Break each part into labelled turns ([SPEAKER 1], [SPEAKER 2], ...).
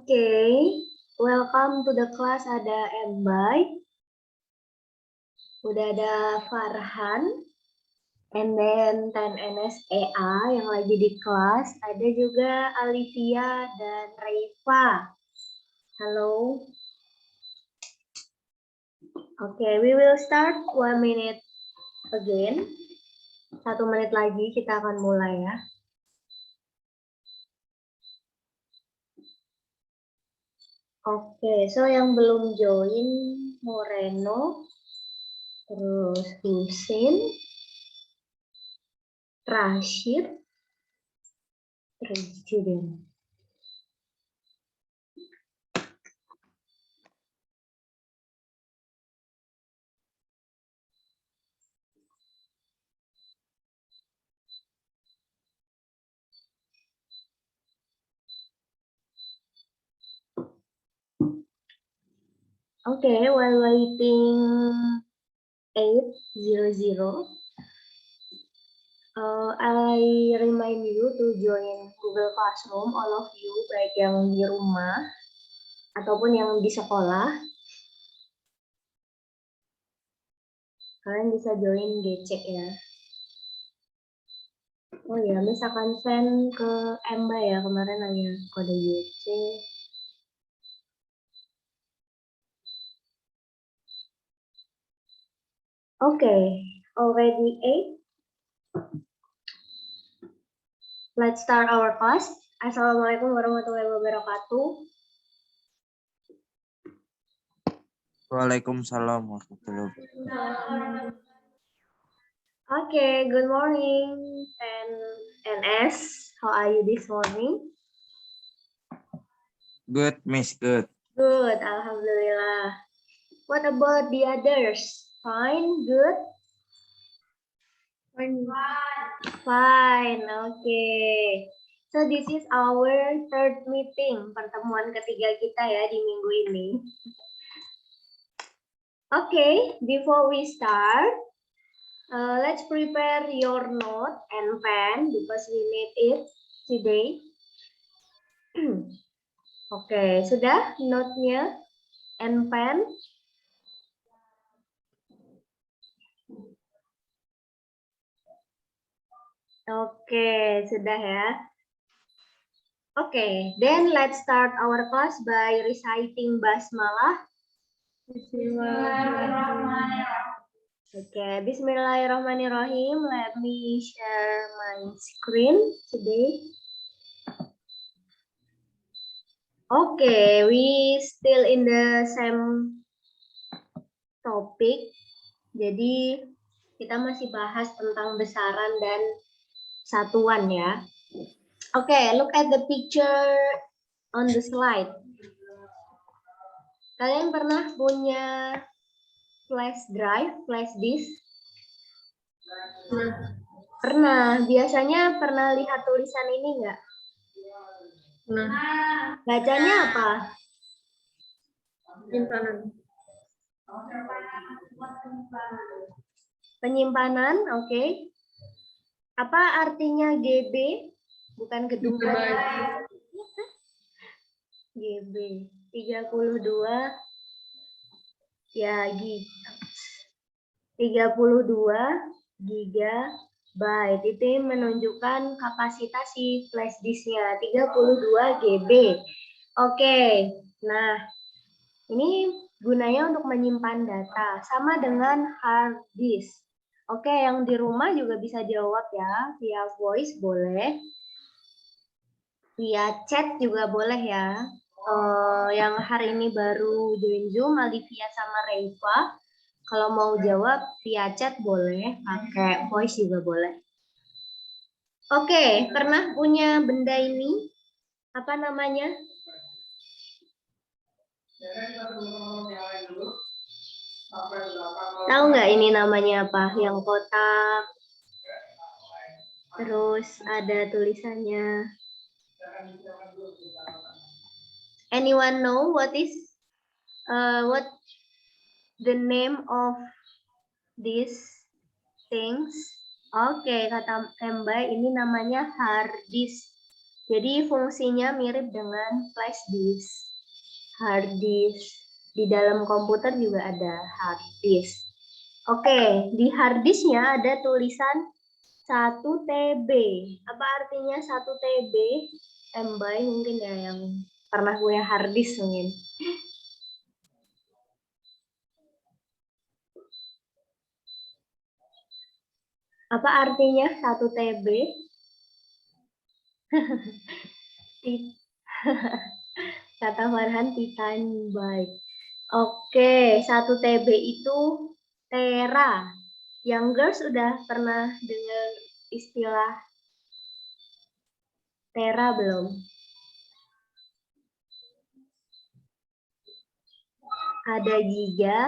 [SPEAKER 1] Okay, welcome to the class. Ada Embai, udah ada Farhan, and then 10NSEA yang lagi di kelas. Ada juga Alivia dan Reifa. Halo. Okay, we will start 1 minute again. 1 menit lagi kita akan mulai ya. Oke, so yang belum join Moreno, terus Husin, Rashid, terus student. Okay, while waiting 800, I remind you to join Google Classroom, all of you, baik yang di rumah ataupun yang di sekolah. Kalian bisa join GC ya. Oh ya, misalkan send ke Emba ya, kemarin nanya kode GC. Okay, already 8. Let's start our class. Assalamualaikum warahmatullahi wabarakatuh.
[SPEAKER 2] Waalaikumsalam warahmatullahi wabarakatuh.
[SPEAKER 1] Okay, good morning, NS. How are you this morning?
[SPEAKER 2] Good, Miss. Good.
[SPEAKER 1] Good, alhamdulillah. What about the others? Fine, good? Fine, okay. So this is our third meeting, pertemuan ketiga kita ya di minggu ini. Okay, before we start, let's prepare your note and pen because we need it today. Oke, sudah note-nya and pen? Oke, sudah ya. Oke, then let's start our class by reciting basmalah. Oke, bismillahirrahmanirrahim. Let me share my screen today. Okay, we still in the same topic. Jadi kita masih bahas tentang besaran dan satuan ya. Okay, look at the picture on the slide. Kalian pernah punya flash drive, flash disk? Pernah. Biasanya pernah lihat tulisan ini nggak? Nah, bacanya apa? Penyimpanan. Penyimpanan, oke. Apa artinya GB? Bukan gedung baik. GB 32 ya gig 32 gigabyte itu menunjukkan kapasitas si flash disknya 32 GB. Oke, nah ini gunanya untuk menyimpan data sama dengan hard disk. Oke, yang di rumah juga bisa jawab ya via voice boleh. Via chat juga boleh ya. Yang hari ini baru join Zoom, Alivia sama Reifa. Kalau mau jawab via chat boleh, pakai voice juga boleh. Oke, pernah punya benda ini? Apa namanya? Tahu nggak ini namanya apa? Yang kotak. Terus ada tulisannya. Anyone know what is what the name of these things? Oke, kata Mbak ini namanya hard disk. Jadi fungsinya mirip dengan flash disk, hard disk. Di dalam komputer juga ada hard disk. Oke, di hard disknya ada tulisan 1 TB. Apa artinya 1 TB? Mbak mungkin ya yang pernah punya hard disk mungkin. Apa artinya 1 TB? Kata Farhan titanybyte. Oke, 1 TB itu tera. Yang girls sudah pernah dengar istilah tera belum? Ada giga,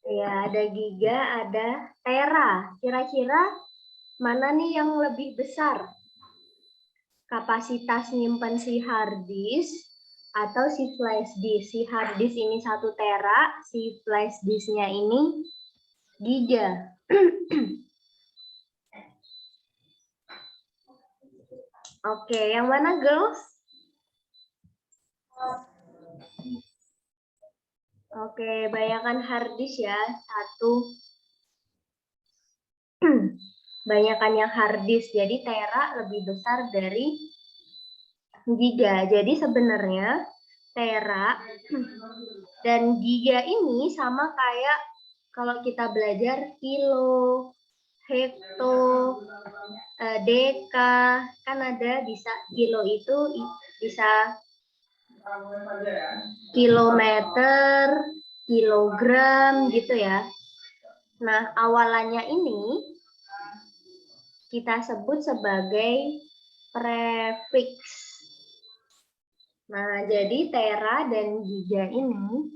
[SPEAKER 1] ya ada giga, ada tera. Kira-kira mana nih yang lebih besar? Kapasitas nyimpen si hard disk atau si flash disk? Si hard disk ini 1 tera, si flash disknya ini giga. Oke, yang mana girls? Oke, bayangkan hard disk ya, 1. Banyakan yang hard disk, jadi tera lebih besar dari giga. Jadi sebenarnya tera dan giga ini sama kayak kalau kita belajar kilo, hekto, deka, kan ada bisa kilo itu bisa kilometer, kilogram gitu ya. Nah, awalannya ini kita sebut sebagai prefiks. Nah, jadi tera dan giga ini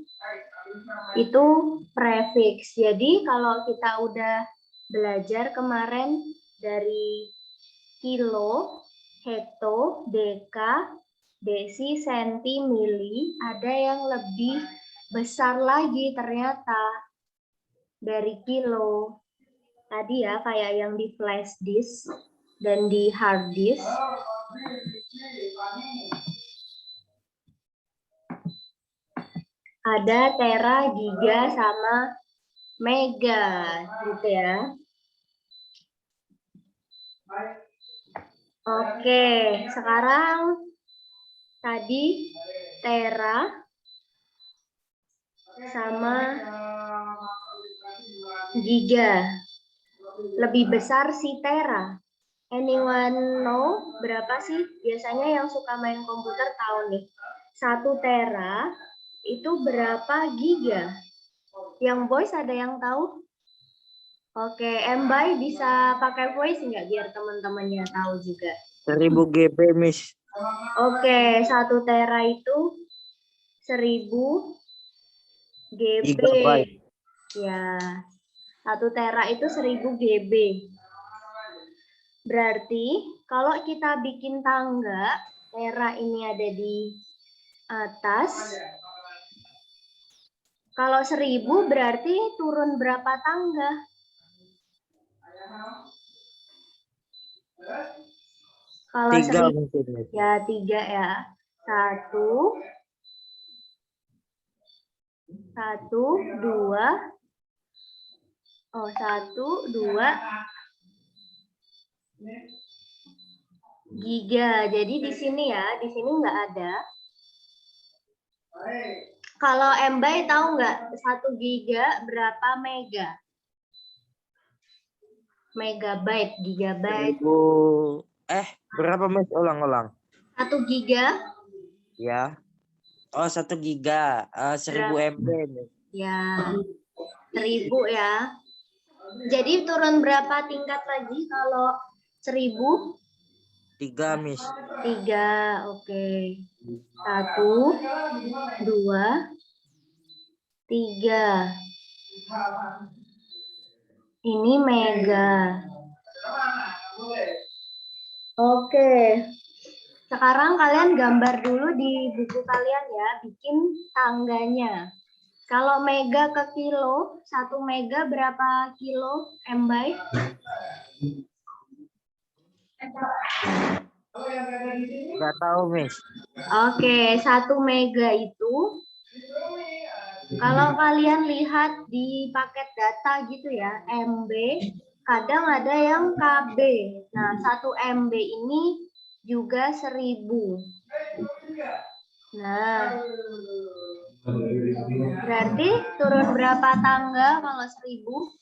[SPEAKER 1] itu prefiks. Jadi kalau kita udah belajar kemarin dari kilo, hekto, deka, desi, senti, mili, ada yang lebih besar lagi ternyata dari kilo. Tadi ya kayak yang di flash disk dan di hard disk. Ada tera, giga, sama mega gitu ya. Oke, sekarang tadi tera sama giga. Lebih besar si tera. Anyone know berapa sih? Biasanya yang suka main komputer tahu nih. 1 tera itu berapa giga? Yang voice ada yang tahu? Oke, Mbak bisa pakai voice nggak biar teman-temannya tahu juga?
[SPEAKER 2] 1000 GB, Miss.
[SPEAKER 1] Oke, 1 tera itu 1000 GB.
[SPEAKER 2] Gigabyte.
[SPEAKER 1] Ya, 1 tera itu 1000 GB. Berarti kalau kita bikin tangga, tera ini ada di atas. Kalau 1000 berarti turun berapa tangga? Kalau
[SPEAKER 2] 3
[SPEAKER 1] 1000,
[SPEAKER 2] mungkin, Miss.
[SPEAKER 1] ya 3 ya. 1, 2. Oh, 1, 2 giga. Jadi di sini ya, di sini nggak ada. Kalau Mbak tahu nggak 1 giga berapa mega? Megabyte, gigabyte.
[SPEAKER 2] 1000. Berapa, Miss? Ulang.
[SPEAKER 1] 1 giga?
[SPEAKER 2] Ya. Oh, 1 giga. 1000 MB, Miss.
[SPEAKER 1] Ya, 1000 ya. Jadi turun berapa tingkat lagi kalau 1000?
[SPEAKER 2] 3, Miss.
[SPEAKER 1] 3, oke. 1, 2, 3. Ini mega. Oke. Sekarang kalian gambar dulu di buku kalian ya, bikin tangganya. Kalau mega ke kilo, 1 mega berapa kilo MB?
[SPEAKER 2] Nggak tahu, Miss.
[SPEAKER 1] Oke, 1 mega itu kalau kalian lihat di paket data gitu ya, MB, kadang ada yang KB. Nah, 1 MB ini juga 1000. Nah, berarti turun berapa tangga kalau 1000?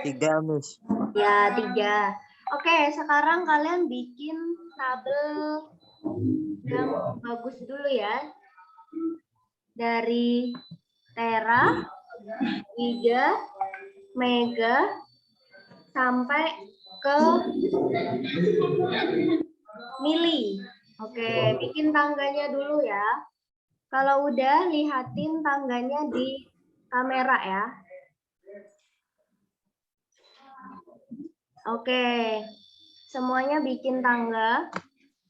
[SPEAKER 2] 3, Miss.
[SPEAKER 1] Ya, 3. Oke, sekarang kalian bikin tabel yang bagus dulu ya. Dari tera, giga, mega, sampai ke mili. Oke, bikin tangganya dulu ya. Kalau udah, lihatin tangganya di kamera ya. Oke, semuanya bikin tangga.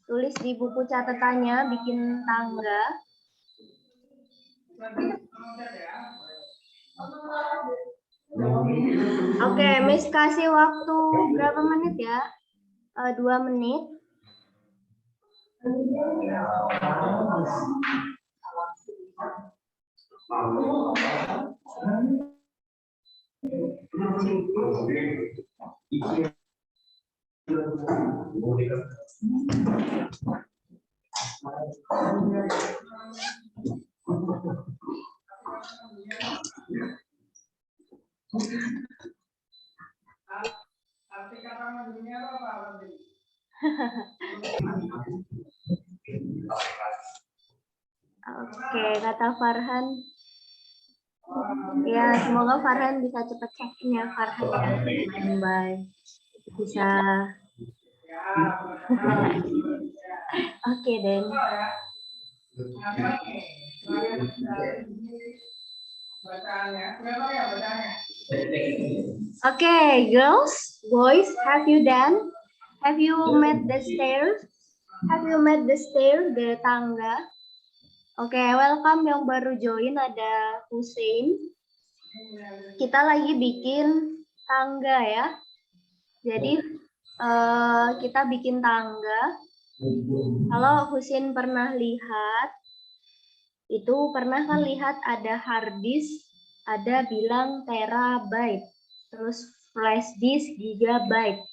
[SPEAKER 1] Tulis di buku catatannya, bikin tangga. Oke, Miss kasih waktu berapa menit ya? 2 menit. Oke, kata Farhan. Ya, semoga Farhan bisa cepat check-in ya, Farhan ya. Bye. Bisa. Oke, Den. Okay, girls, boys, have you done? Have you met the stairs? Have you met the stair, the tangga? Oke, welcome yang baru join, ada Hussein. Kita lagi bikin tangga ya. Jadi kita bikin tangga. Kalau Hussein pernah lihat, itu pernah kan lihat ada hard disk, ada bilang terabyte, terus flash disk gigabyte.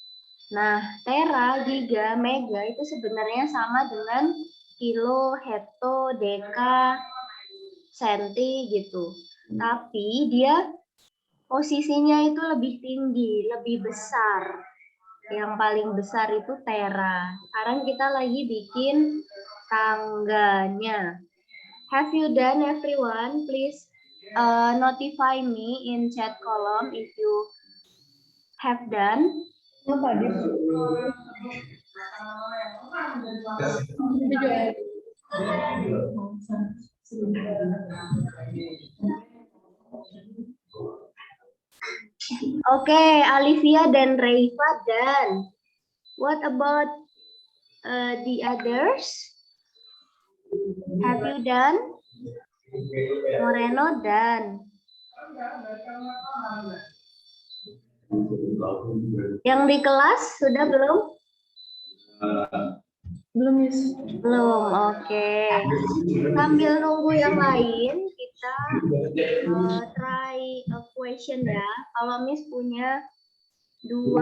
[SPEAKER 1] Nah, tera, giga, mega itu sebenarnya sama dengan kilo, hekto, deka, senti gitu. Tapi dia posisinya itu lebih tinggi, lebih besar. Yang paling besar itu tera. Sekarang kita lagi bikin tangganya. Have you done, everyone? Please notify me in chat column if you have done. Oke, Alivia dan Reifa dan what about the others? Have you done? Moreno dan yang di kelas sudah belum? Belum, Miss. Belum, oke. Sambil nunggu yang lain, kita try a question ya. Kalau Miss punya 2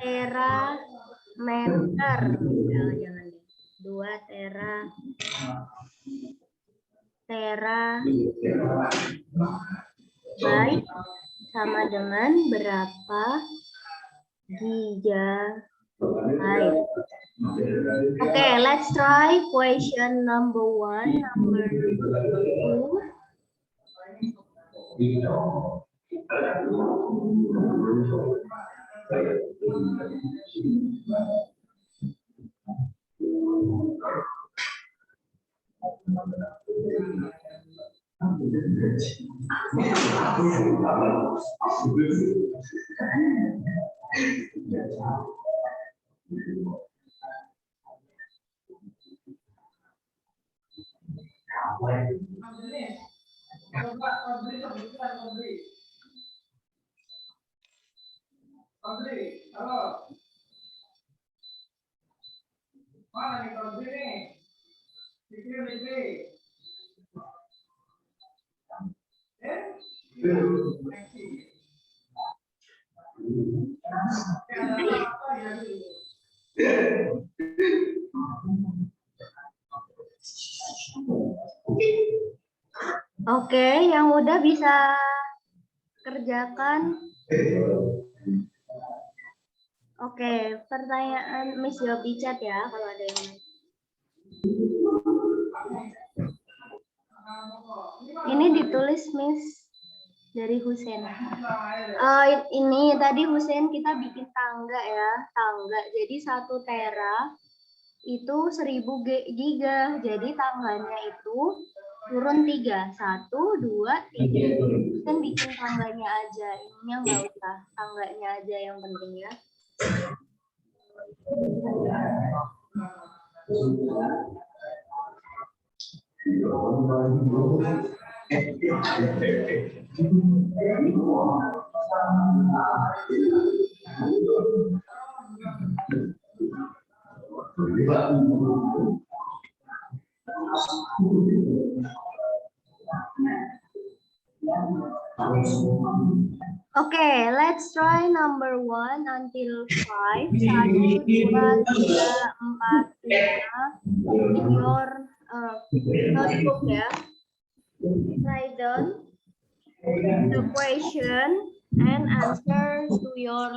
[SPEAKER 1] terameter, jangan 2 terabyte sama dengan berapa gigabyte? Okay, let's try question number 1, number 2. Oke, yang udah bisa kerjakan. Oke, pertanyaan Miss jawab di chat ya kalau ada yang mau. Ini ditulis Miss dari Husen. Ini tadi Husen kita bikin tangga ya, tangga. Jadi 1 tera itu 1000 giga. Jadi tangganya itu turun 3. 1, 2, 3. Husen bikin tangganya aja. Ininya nggak usah, tangganya aja yang penting ya. Okay, let's try number 1 until 5. 1, 2, 3, 4, 5. In your notebook ya. Write down the question and answer to your.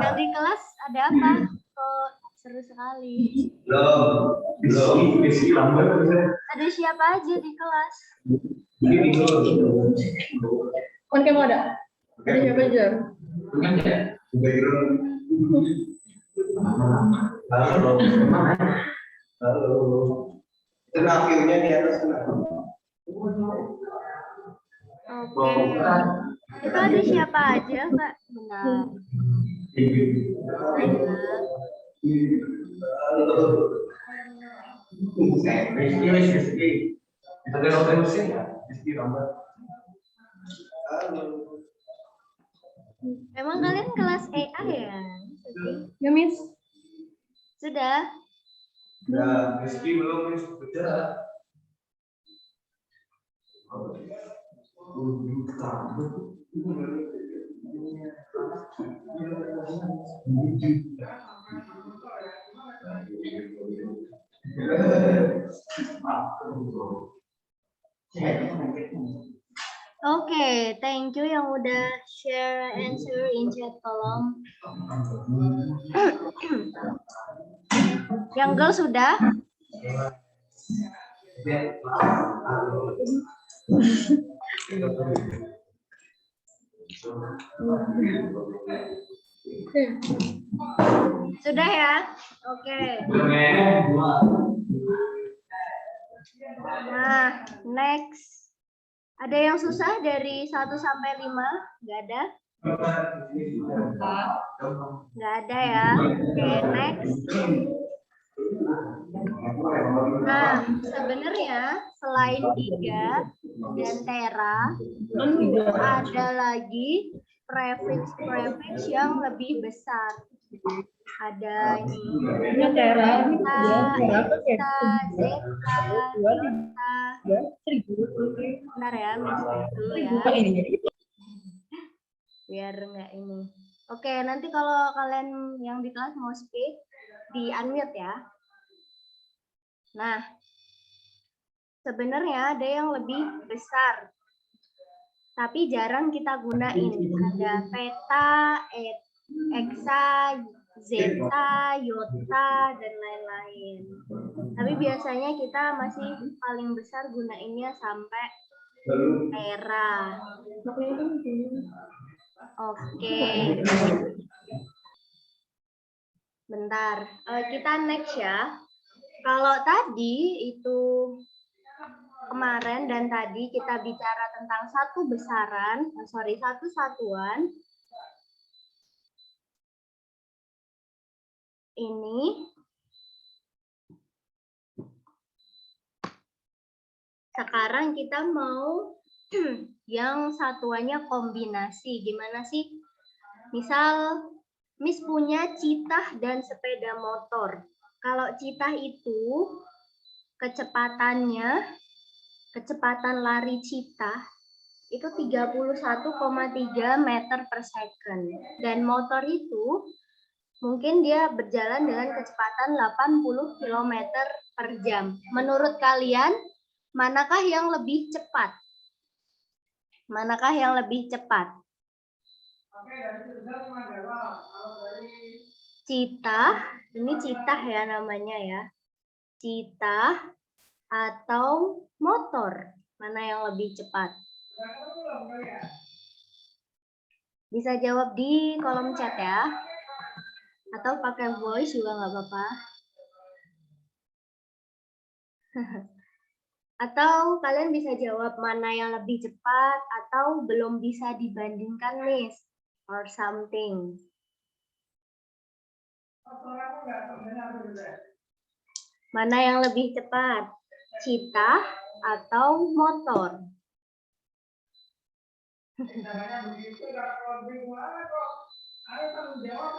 [SPEAKER 1] Yang di kelas ada apa? Kok seru sekali. Ada siapa aja di kelas?
[SPEAKER 3] Kan kamu ada? Ada siapa aja?
[SPEAKER 4] Tenagilnya di atas
[SPEAKER 1] Oke. Itu ada siapa aja, Kak? Benar. Emang kalian kelas EA ya?
[SPEAKER 3] Ya, Miss.
[SPEAKER 1] Sudah?
[SPEAKER 4] Nah, Rizky belum sudah.
[SPEAKER 1] Oke, thank you yang udah share answer in chat kolom. Yang girl sudah? Sudah ya? Oke. Nah, next. Ada yang susah dari 1 sampai 5? Nggak ada? Nggak ada ya? Oke, next. Nah, sebenarnya selain giga dan tera, ada lagi prefix yang lebih besar. Ada ini
[SPEAKER 3] Tera,
[SPEAKER 1] zeta, bentar ya, dulu ya. Biar nggak ini. Oke, nanti kalau kalian yang di kelas mau speak, di unmute ya. Nah, sebenarnya ada yang lebih besar, tapi jarang kita gunain. Ada peta, eta, Hexa, zeta, iota, dan lain-lain. Tapi biasanya kita masih paling besar gunainnya sampai tera. Oke. Bentar, kita next ya. Kalau tadi itu kemarin dan tadi kita bicara tentang satu satuan. Ini sekarang kita mau yang satuannya kombinasi. Gimana sih? Misal Miss punya citah dan sepeda motor. Kalau citah itu kecepatan lari citah itu 31,3 meter per second. Dan motor itu mungkin dia berjalan dengan kecepatan 80 km per jam. Menurut kalian, manakah yang lebih cepat? Manakah yang lebih cepat? Citah, ini citah ya namanya ya. Citah atau motor, mana yang lebih cepat? Bisa jawab di kolom chat ya. Atau pakai voice juga nggak apa-apa. Atau kalian bisa jawab mana yang lebih cepat atau belum bisa dibandingkan, Miss, or something. Mana yang lebih cepat? Citah atau motor?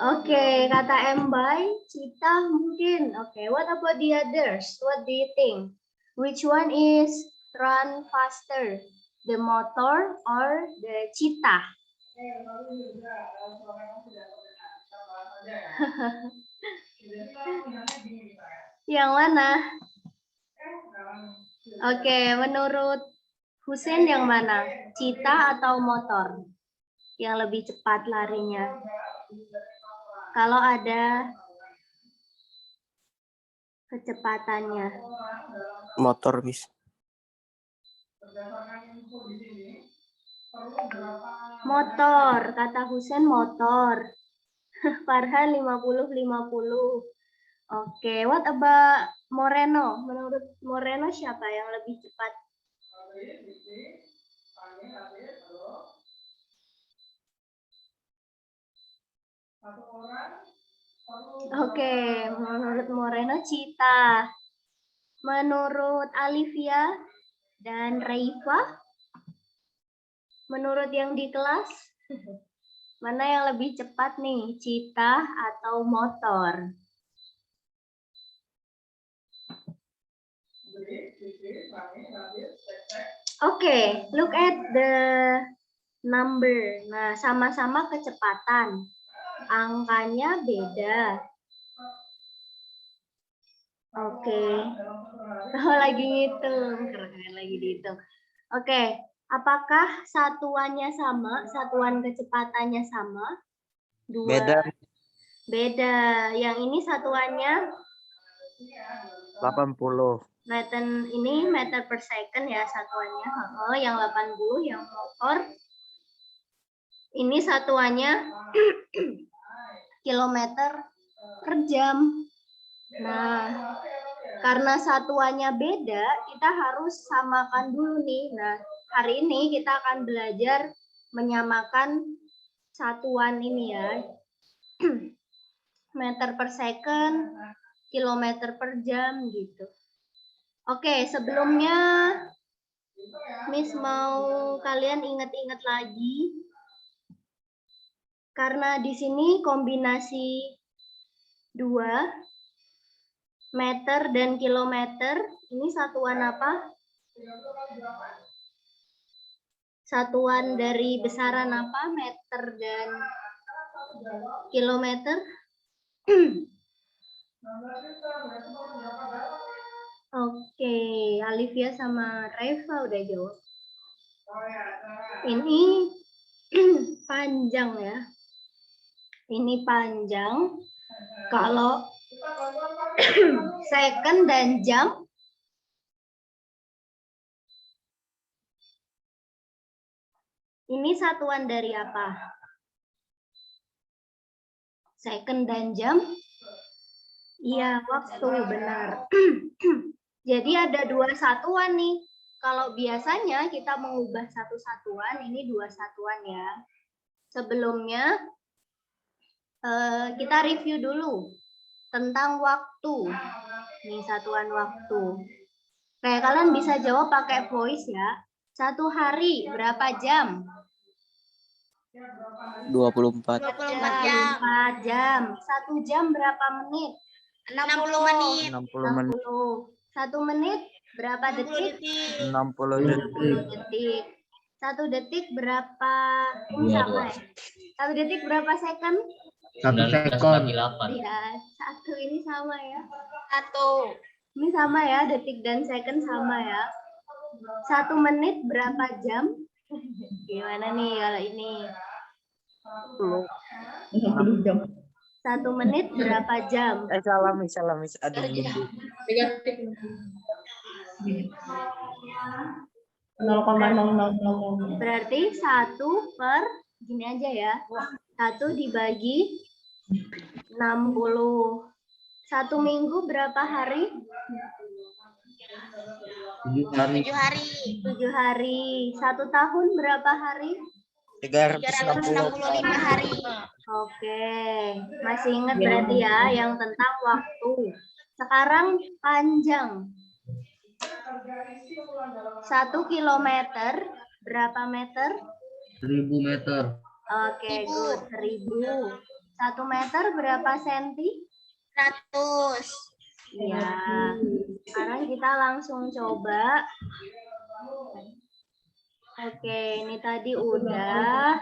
[SPEAKER 1] Oke, kata Mbay, citah mungkin. Oke, what about the others? What do you think? Which one is run faster? The motor or the citah? Yang mana? Oke, menurut Husin yang mana? Citah atau motor? Yang lebih cepat larinya? Kalau ada kecepatannya.
[SPEAKER 2] Motor, Miss.
[SPEAKER 1] Motor, kata Husen motor. Farhan 50-50. Oke, what about Moreno? Menurut Moreno siapa yang lebih cepat? Oke, menurut Moreno citah. Menurut Alivia dan Reifa? Menurut yang di kelas? Mana yang lebih cepat nih, citah atau motor? Oke, look at the number. Nah, sama-sama kecepatan. Angkanya beda. Oke. Oh, lagi ngitung. Keren lagi dihitung. Oke, apakah satuannya sama? Satuan kecepatannya sama?
[SPEAKER 2] Beda.
[SPEAKER 1] Beda. Yang ini satuannya
[SPEAKER 2] 80.
[SPEAKER 1] Meter per second ya satuannya. Oh, yang 80 yang motor. Ini satuannya kilometer per jam. Nah, karena satuannya beda, kita harus samakan dulu nih. Nah, hari ini kita akan belajar menyamakan satuan ini ya. Meter per second, kilometer per jam gitu. Oke, sebelumnya Miss mau kalian ingat-ingat lagi. Karena di sini kombinasi 2 meter dan kilometer, ini satuan apa? Satuan dari besaran apa? Meter dan kilometer? Oke, Alivia sama Reva udah jawab. Ini panjang ya. ini panjang. Kalau second dan jam, ini satuan dari apa? Second dan jam? Iya, waktu, benar. Jadi ada 2 satuan nih. Kalau biasanya kita mengubah satu satuan, ini 2 satuan ya. Sebelumnya, kita review dulu tentang waktu. Nih, satuan waktu. Kayak kalian bisa jawab pakai voice ya. 1 hari berapa jam?
[SPEAKER 5] 24.
[SPEAKER 6] 24 jam.
[SPEAKER 1] 4 jam. 1 jam berapa menit?
[SPEAKER 6] 60 menit.
[SPEAKER 5] 60 menit.
[SPEAKER 1] 60. 1 menit berapa
[SPEAKER 6] 60
[SPEAKER 1] detik?
[SPEAKER 6] detik.
[SPEAKER 5] 60 detik.
[SPEAKER 1] 60 detik. 1 detik berapa? Ini sama ya? 1 detik berapa second?
[SPEAKER 5] 1 sekon.
[SPEAKER 1] Ya, 1 ini sama ya.
[SPEAKER 6] 1.
[SPEAKER 1] Ini sama ya, detik dan second sama ya. 1 menit berapa jam? Gimana nih kalau ini?
[SPEAKER 3] 60 jam.
[SPEAKER 1] 1 menit berapa jam?
[SPEAKER 2] Salam. Aduh,
[SPEAKER 3] 3 detik. 0,0000.
[SPEAKER 1] Berarti 1 per, gini aja ya. 1 dibagi 60. 1 minggu berapa hari?
[SPEAKER 5] 7 hari.
[SPEAKER 6] 7 hari.
[SPEAKER 1] 7 hari. 1 tahun berapa hari?
[SPEAKER 6] 365 hari.
[SPEAKER 1] Oke, masih ingat berarti ya yang tentang waktu. Sekarang panjang. 1 kilometer berapa meter?
[SPEAKER 5] 1000 meter.
[SPEAKER 1] Oke, good. 1000. 1 meter berapa senti?
[SPEAKER 6] 100.
[SPEAKER 1] Iya. Sekarang kita langsung coba. Oke, ini tadi udah.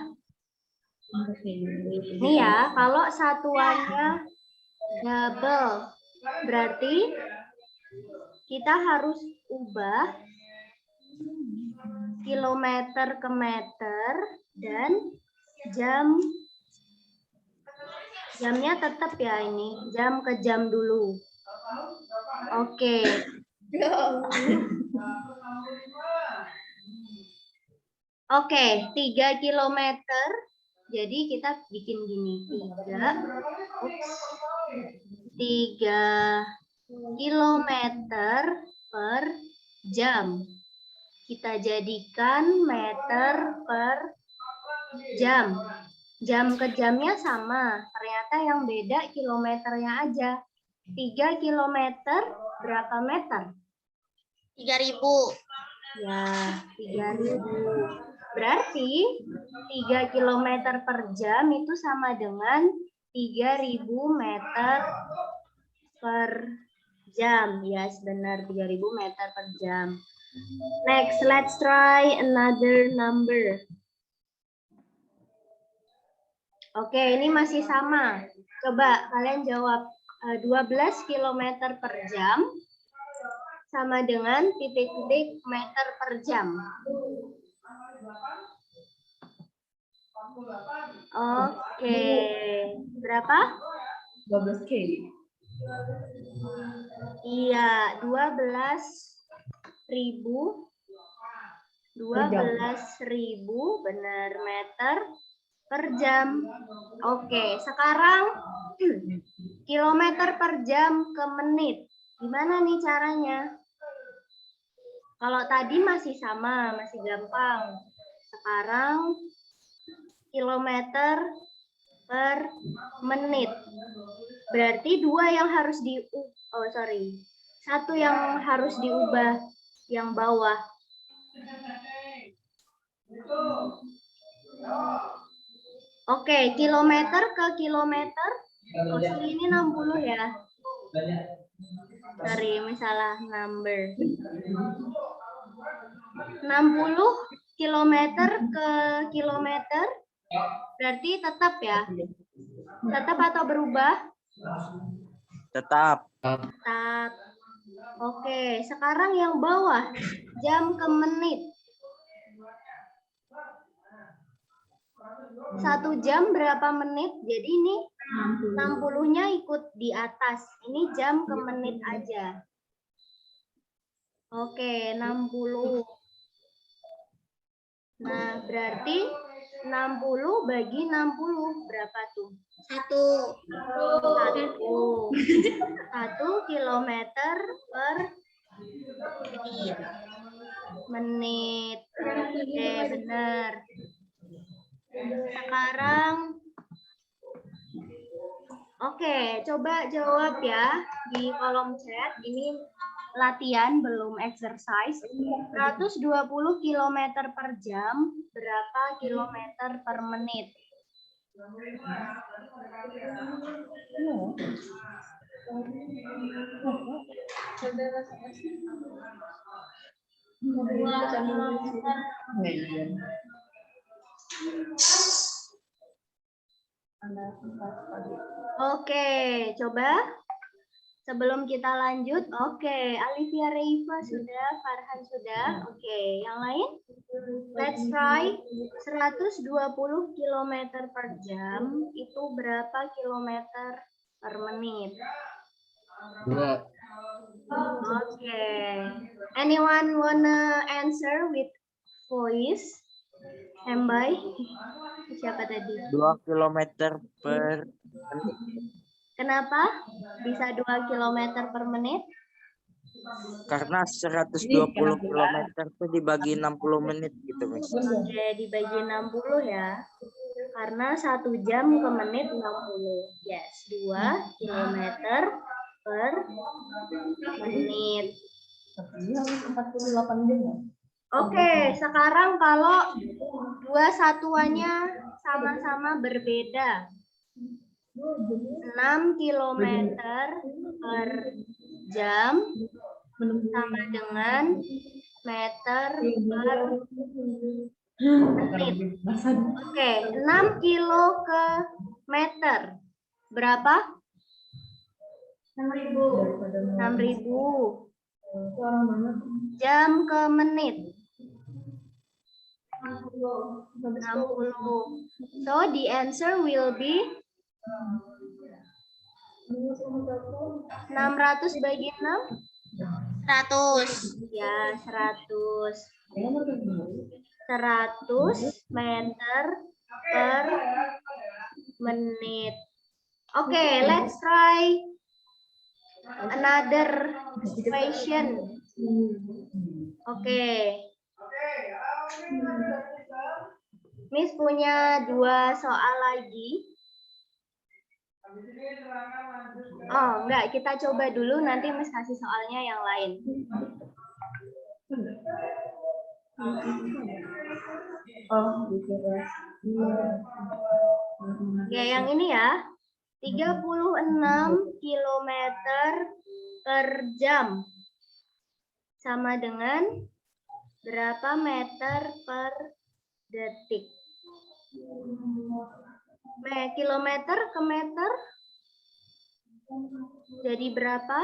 [SPEAKER 1] Ini ya, kalau satuannya double, berarti kita harus ubah kilometer ke meter dan jam. Jamnya tetap ya ini, jam ke jam dulu. Oke. Oke, 3 kilometer. Jadi kita bikin gini, 3 kilometer per jam. Kita jadikan meter per jam. Jam ke jamnya sama, ternyata yang beda kilometernya aja. 3 kilometer berapa meter?
[SPEAKER 6] 3000.
[SPEAKER 1] Ya, 3000. Berarti 3 kilometer per jam itu sama dengan 3000 meter per jam. Yes, benar, 3000 meter per jam. Next, let's try another number. Oke, ini masih sama. Coba kalian jawab 12 kilometer per jam sama dengan titik-titik meter per jam. Oke, berapa?
[SPEAKER 3] 12K.
[SPEAKER 1] Iya, 12.000. 12.000 benar meter per jam. Oke, sekarang kilometer per jam ke menit. Gimana nih caranya? Kalau tadi masih sama, masih gampang. Sekarang kilometer per menit. Berarti satu yang harus diubah yang bawah. Oke, kilometer ke kilometer. Oh, sorry, ini 60 ya. Sorry, misalnya number. 60 kilometer ke kilometer. Berarti tetap ya? Tetap atau berubah?
[SPEAKER 2] Tetap.
[SPEAKER 1] Tetap. Oke, sekarang yang bawah. Jam ke menit. 1 jam berapa menit? Jadi ini 60-nya ikut di atas. Ini jam ke menit aja. Oke, 60. Nah, berarti 60 bagi 60 berapa tuh? 1 kilometer per menit. Oke, benar. Sekarang, oke, coba jawab ya di kolom chat. Ini latihan, belum exercise. 120 km per jam, berapa kilometer per menit? Oke, coba. Sebelum kita lanjut, oke, Alivia Reifa sudah, Farhan sudah. Oke, yang lain? Let's try 120 km per jam, itu berapa kilometer per menit?
[SPEAKER 5] 2.
[SPEAKER 1] Oke. Anyone wanna answer with voice? Embai? Siapa tadi?
[SPEAKER 2] 2 kilometer per menit.
[SPEAKER 1] Kenapa bisa 2 km per menit?
[SPEAKER 2] Karena 120 kilometer itu dibagi 60 menit gitu, Miss.
[SPEAKER 1] Oke, dibagi 60 ya. Karena 1 jam ke menit 60. Yes, 2 km per menit.
[SPEAKER 3] 48 jam.
[SPEAKER 1] Oke, sekarang kalau dua satuannya sama-sama berbeda. 6 km per jam sama dengan meter per menit. Oke, 6 kilo ke meter. Berapa? 6.000. Jam ke menit. 60. So the answer will be 600 bagi 6?
[SPEAKER 6] 100.
[SPEAKER 1] Ya, 100. 100 meter per menit. Oke, let's try another question. Oke. Miss punya 2 soal lagi. Oh, enggak, kita coba dulu nanti Miss kasih soalnya yang lain. Ya, yang ini ya. 36 km per jam. Sama dengan berapa meter per detik? Kilometer ke meter jadi berapa?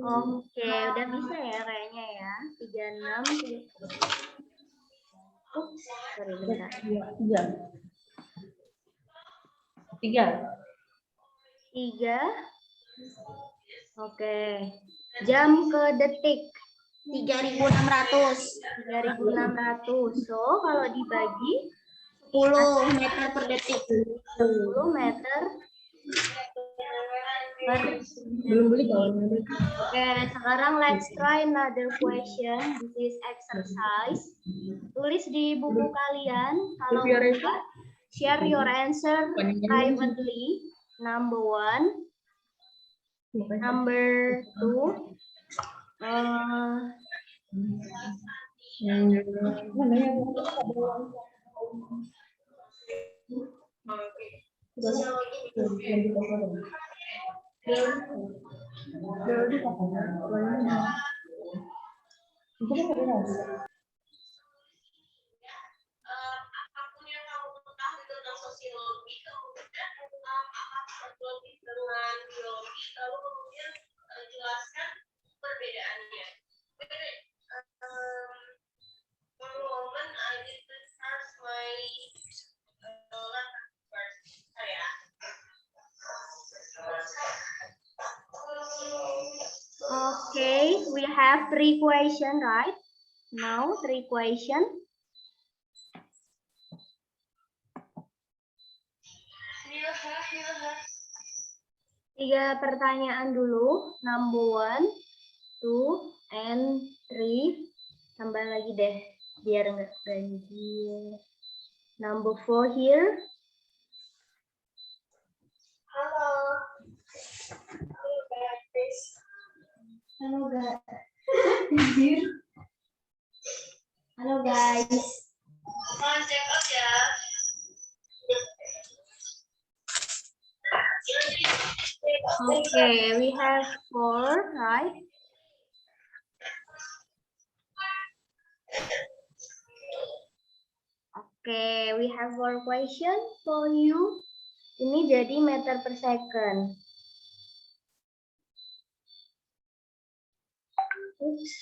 [SPEAKER 1] Oke, udah bisa ya kayaknya ya. 36. Ups, sorry bentar. 3. Oke. Jam ke detik.
[SPEAKER 6] 3.600.
[SPEAKER 1] 3.600. So, kalau dibagi
[SPEAKER 6] 10 meter per detik.
[SPEAKER 1] 10 meter per
[SPEAKER 3] Belum beli kalau
[SPEAKER 1] Oke, sekarang let's try another question. This is exercise. Tulis di buku kalian. Kalau enggak, share your answer privately. Number 1. Number 2.
[SPEAKER 6] Apapun yang kamu ketahui tentang sosiologi, kemudian apakah dengan biologi, lalu kemudian jelaskan perbedaannya. One moment, I did start my
[SPEAKER 1] have 3 questions, right? Now 3 questions. Tiga pertanyaan dulu. Number 1, 2, and 3. Tambah lagi deh, biar nggak ganjil. Number 4 here.
[SPEAKER 6] Halo. Halo guys.
[SPEAKER 1] Halo guys. Halo guys.
[SPEAKER 6] Mohon check out ya.
[SPEAKER 1] Okay, we have 4, right? Okay, we have 4 questions for you. Ini jadi meter per second. Oops.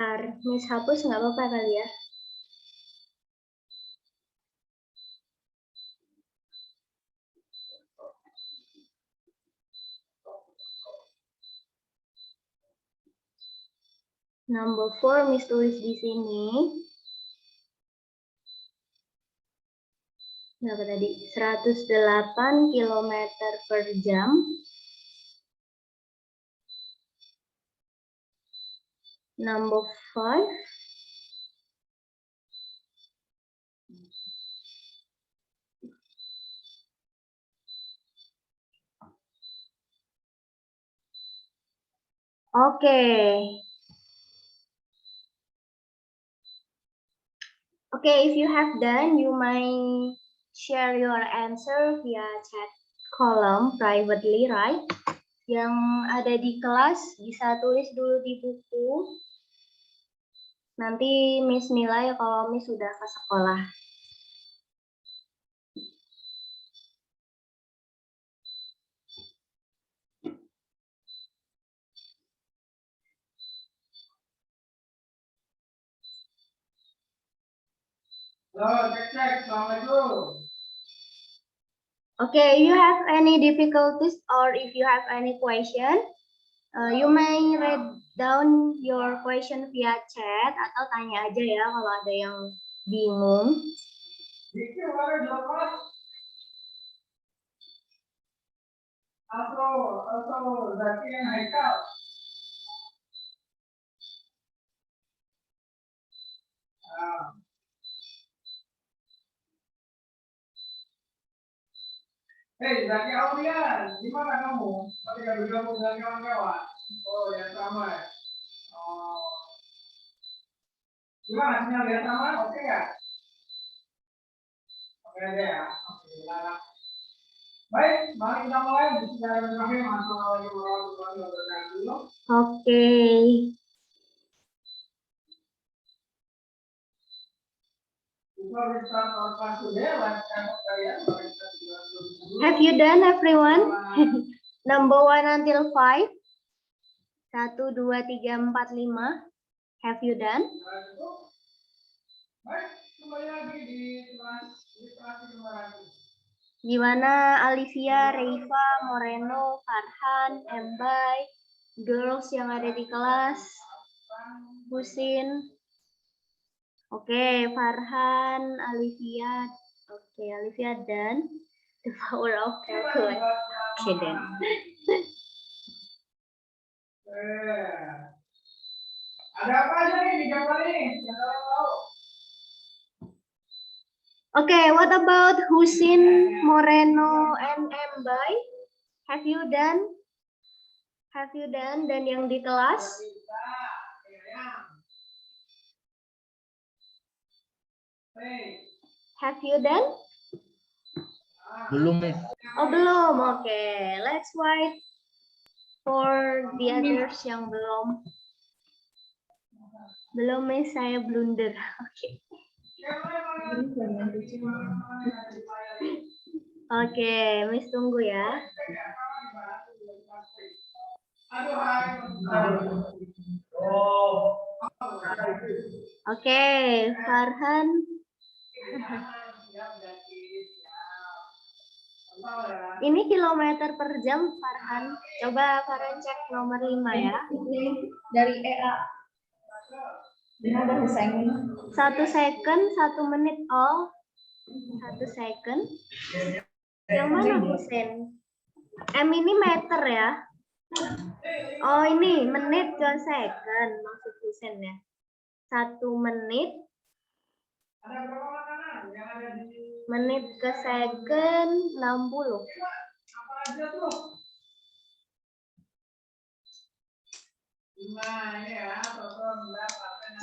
[SPEAKER 1] Ntar, Miss hapus nggak apa-apa kali ya? Number 4, Miss tulis di sini. Berapa tadi? 108 km per jam. Number 5. Okay. Okay, if you have done, you may share your answer via chat column privately, right? Yang ada di kelas bisa tulis dulu di buku. Nanti Miss nilai kalau Miss sudah ke sekolah.
[SPEAKER 4] Halo, cek. Assalamualaikum.
[SPEAKER 1] Okay, if you have any difficulties or if you have any question, you may write down your question via chat atau tanya aja ya kalau ada yang bingung.
[SPEAKER 4] Dikir mana dapat? Atau Zaki yang Haikal. Hei, Zaki Aulian, gimana kamu? Tadi gak bergabung dengan kawan-kawan? Oh, yang sama ya? Oh. Gimana, sinyal yang sama? Oke nggak? Oke aja ya? Oke, lalu. Baik, mari kita mulai. Bismillahirrahmanirrahim. Assalamualaikum warahmatullahi wabarakatuh.
[SPEAKER 1] Okay.
[SPEAKER 4] Before we start our class today, let's have kalian.
[SPEAKER 1] Have you done, everyone? Number 1 until 5. 1, 2, 3, 4, 5. Have you done?
[SPEAKER 4] Baik, kembali lagi di kelas lagi.
[SPEAKER 1] Gimana Alivia, Reifa, Moreno, Farhan, Embay, girls yang ada di kelas? Husin. Oke, Farhan, Alivia. Oke, Alivia done. The power of calculus. Oke, then.
[SPEAKER 4] Ada apa aja nih di gambar ini? Yang kalian tahu?
[SPEAKER 1] Okay, what about Husin, Moreno, and Embay? Have you done? Have you done? Dan yang di kelas? Have you done?
[SPEAKER 5] Belum, Miss.
[SPEAKER 1] Oh, belum. Oke, let's wait for the others yang belum. Belum, Miss, saya blunder. Oke. Oke, Miss tunggu ya.
[SPEAKER 4] Oh.
[SPEAKER 1] Oke, Farhan. Ini kilometer per jam, Farhan. Coba Farhan cek nomor 5 ya.
[SPEAKER 3] Dari EA. Ini ada Husain.
[SPEAKER 1] 1 second, 1 menit. Oh, 1 second. Yang mana Husen? M ini meter ya. Oh, ini menit ke second maksud Husen ya. 1 menit. Menit ke second 60.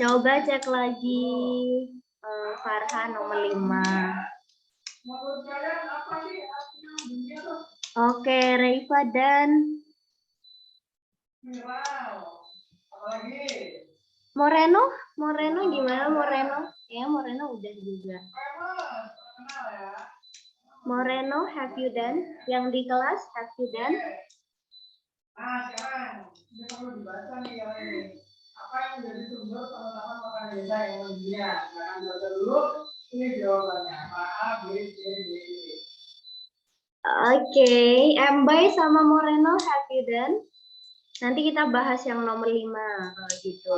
[SPEAKER 1] Coba cek lagi Farhan nomor 5. Oke, Reifa dan Moreno. Moreno gimana Moreno? Ya, Moreno udah juga. Moreno, have you done? Yang di kelas, have you done?
[SPEAKER 4] Nah, sekarang ini perlu dibaca nih yang ini. Apa yang menjadi sumber penetapan makanan desa yang mendunia? Nah, baca dulu. Ini jawabannya. A, B, C, D, E.
[SPEAKER 1] Oke, Mbay sama Moreno, have you done? Nanti kita bahas yang nomor 5 kalau gitu.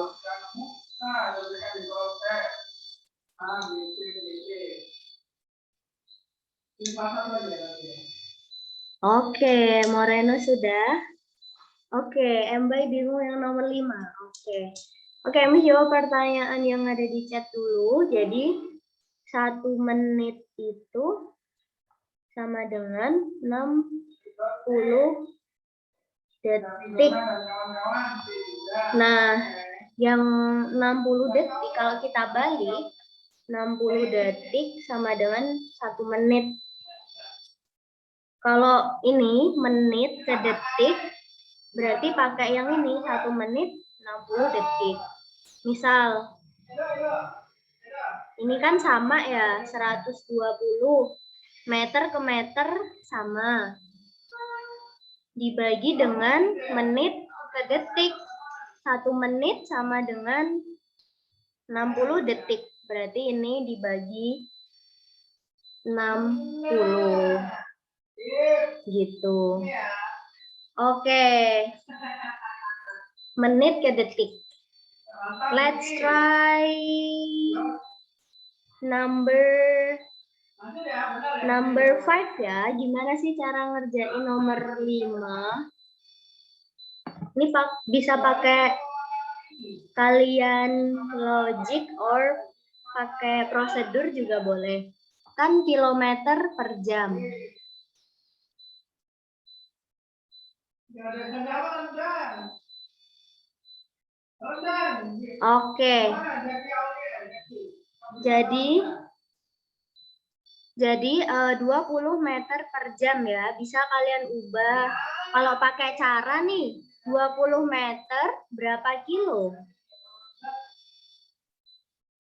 [SPEAKER 4] Nah, berikan di kolom chat. A, B, C, D, E. Ini pasal lagi ya nanti.
[SPEAKER 1] Oke, Moreno sudah. Oke, Mbay bingung yang nomor 5. Oke, Mbay jawab pertanyaan yang ada di chat dulu. Jadi 1 menit itu sama dengan 60 detik. Nah, yang 60 detik kalau kita balik 60 detik sama dengan 1 menit. Kalau ini menit ke detik berarti pakai yang ini 1 menit 60 detik. Misal ini kan sama ya 120 meter ke meter sama. Dibagi dengan menit ke detik. 1 menit sama dengan 60 detik. Berarti ini dibagi 60. Gitu. Oke. Menit ke detik. Let's try number 5 ya. Gimana sih cara ngerjain nomor 5? Ini bisa pakai kalian logic or pakai prosedur juga boleh. Kan kilometer per jam. Oke. Jadi 20 meter per jam ya. Bisa kalian ubah. Kalau pakai cara nih 20 meter berapa kilo?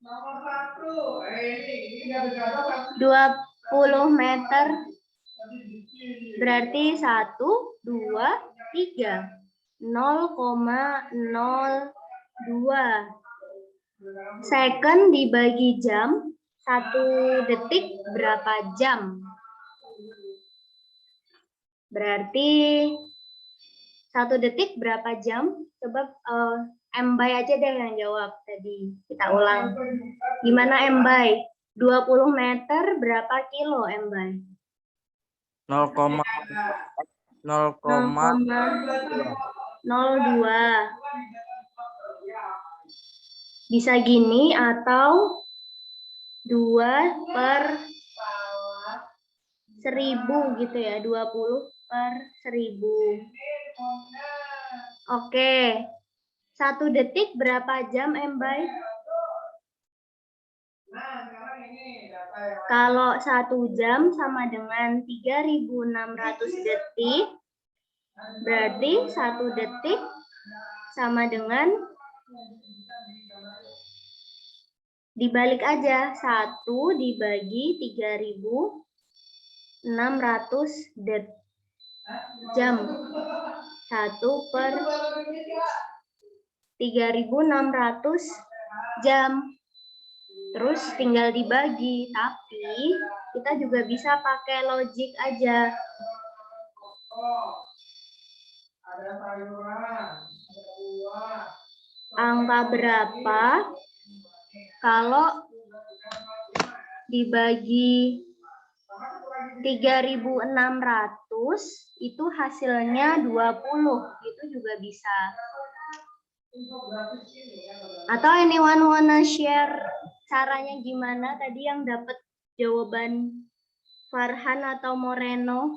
[SPEAKER 4] Nomor 1. Ini
[SPEAKER 1] 20 meter berarti 1, 2, 3. 0,02 second dibagi jam. 1 detik berapa jam? Berarti 1 detik berapa jam? Coba Mbay aja deh yang jawab tadi. Kita ulang. Gimana Mbay? 20 meter berapa kilo Mbay?
[SPEAKER 2] 0,02.
[SPEAKER 1] 0,02. Bisa gini atau 2 per 1000 gitu ya. 20 per 1000. Oke. 1 detik berapa jam Mbay? Kalau 1 jam sama dengan 3600 detik, berarti 1 detik sama dengan dibalik aja 1 dibagi 3600 jam. 1 per 3600 jam. Terus tinggal dibagi, tapi kita juga bisa pakai logik aja.
[SPEAKER 4] Ada sayuran, ada buah.
[SPEAKER 1] Angka berapa kalau dibagi 3.600 itu hasilnya 20, itu juga bisa. Atau anyone wanna share caranya gimana tadi yang dapat jawaban Farhan atau Moreno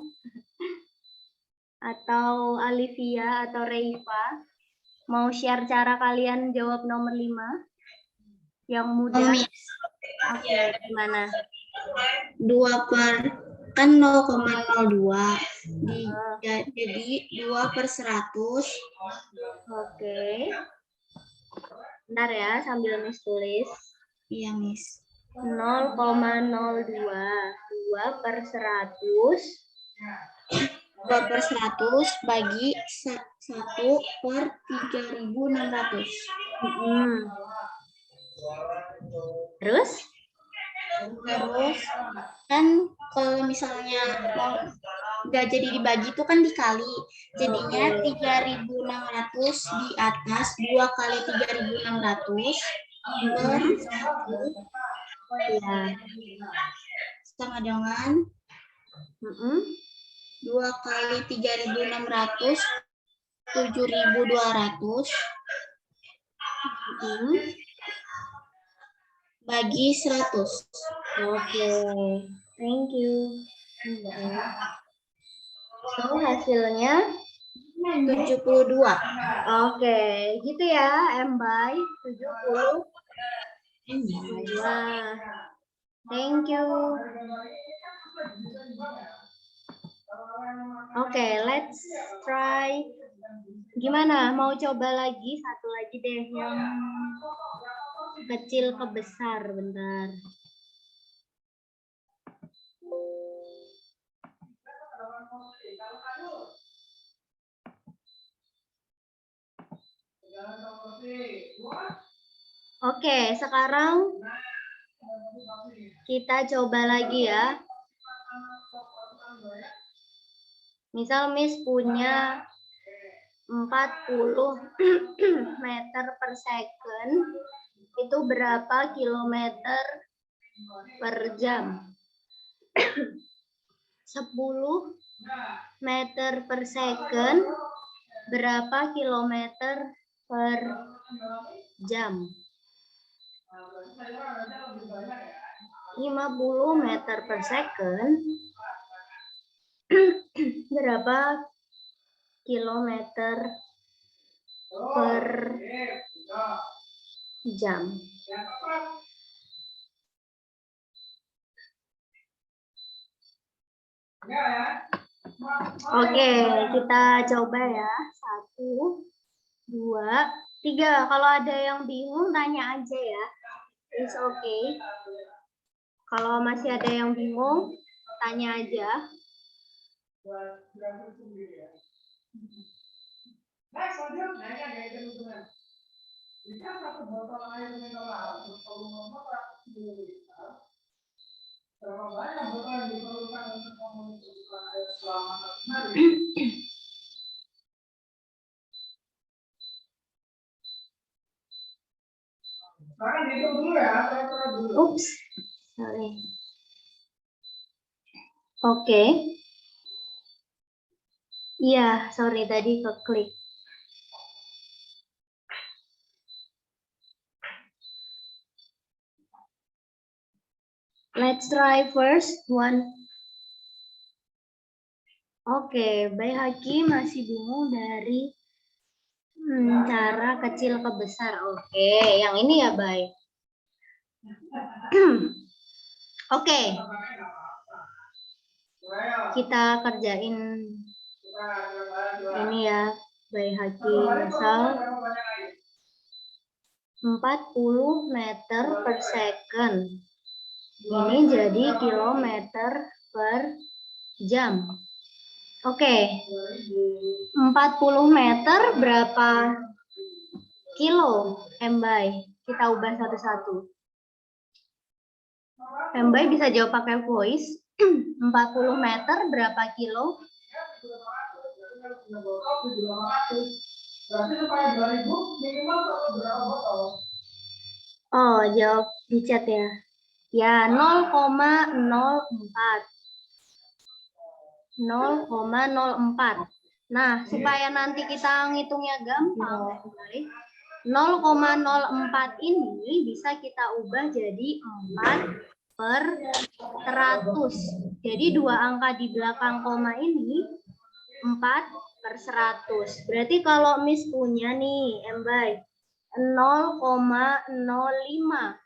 [SPEAKER 1] atau Alivia atau Reifa? Mau share cara kalian jawab nomor 5? Yang mudah. Oke, gimana?
[SPEAKER 7] 2 per kan 0,02 jadi 2/100.
[SPEAKER 1] Oke. Bentar ya, sambil Miss tulis.
[SPEAKER 7] Iya, Miss.
[SPEAKER 1] 0,02. 2/100.
[SPEAKER 7] 2/100 bagi 1/3.600.
[SPEAKER 1] Terus?
[SPEAKER 7] Terus kan kalau misalnya nggak jadi dibagi itu kan dikali. Jadinya 3.600 di atas 2 kali 3.600 per 1
[SPEAKER 1] Ya.
[SPEAKER 7] sama dengan 2 kali 3.600 7.200 bagi 100.
[SPEAKER 1] Oke, thank you. So, hasilnya
[SPEAKER 7] 72.
[SPEAKER 1] oke, gitu ya, Mbak. 72. Thank you. Oke, let's try. Gimana? Mau coba lagi? Satu lagi deh yang kecil ke besar, bentar. Oke, sekarang kita coba lagi ya. Misal Miss punya 40 meter per second, itu berapa kilometer per jam? 10 meter per second, berapa kilometer per jam? 50 meter per second, berapa kilometer per jam? Oke, kita coba ya. 1, 2, 3. Kalau ada yang bingung, tanya aja ya. It's okay. Kalau masih ada yang bingung, tanya aja.
[SPEAKER 4] Next, selanjutnya ini ada hitung-hitungan. Jika satu botol air mineral bervolume 400 ml, berapa banyak botol yang diperlukan untuk memenuhi kebutuhan air selama 1 hari? Sekarang dihitung dulu ya, saya dulu.
[SPEAKER 1] Oops, sorry. Oke. Iya, sorry tadi keklik. Let's try first one. Oke, Bay Haki masih bingung dari cara kecil ke besar. Oke, yang ini ya, Bay. Oke. Kita kerjain ini ya, Bay Haki. Misal 40 meter per second. Ini jadi kilometer per jam. Oke. 40 meter berapa kilo, Mbay? kita ubah satu-satu. Mbak bisa jawab pakai voice. 40 meter berapa kilo?
[SPEAKER 4] Berarti supaya 2000 minimal berapa botol?
[SPEAKER 1] Oh, jawab di chat ya. Ya, 0,04. 0,04. Nah, supaya nanti kita ngitungnya gampang, 0,04 ini bisa kita ubah jadi 4/100. Jadi dua angka di belakang koma ini 4/100. Berarti kalau Miss punya nih, Mbak, 0,05.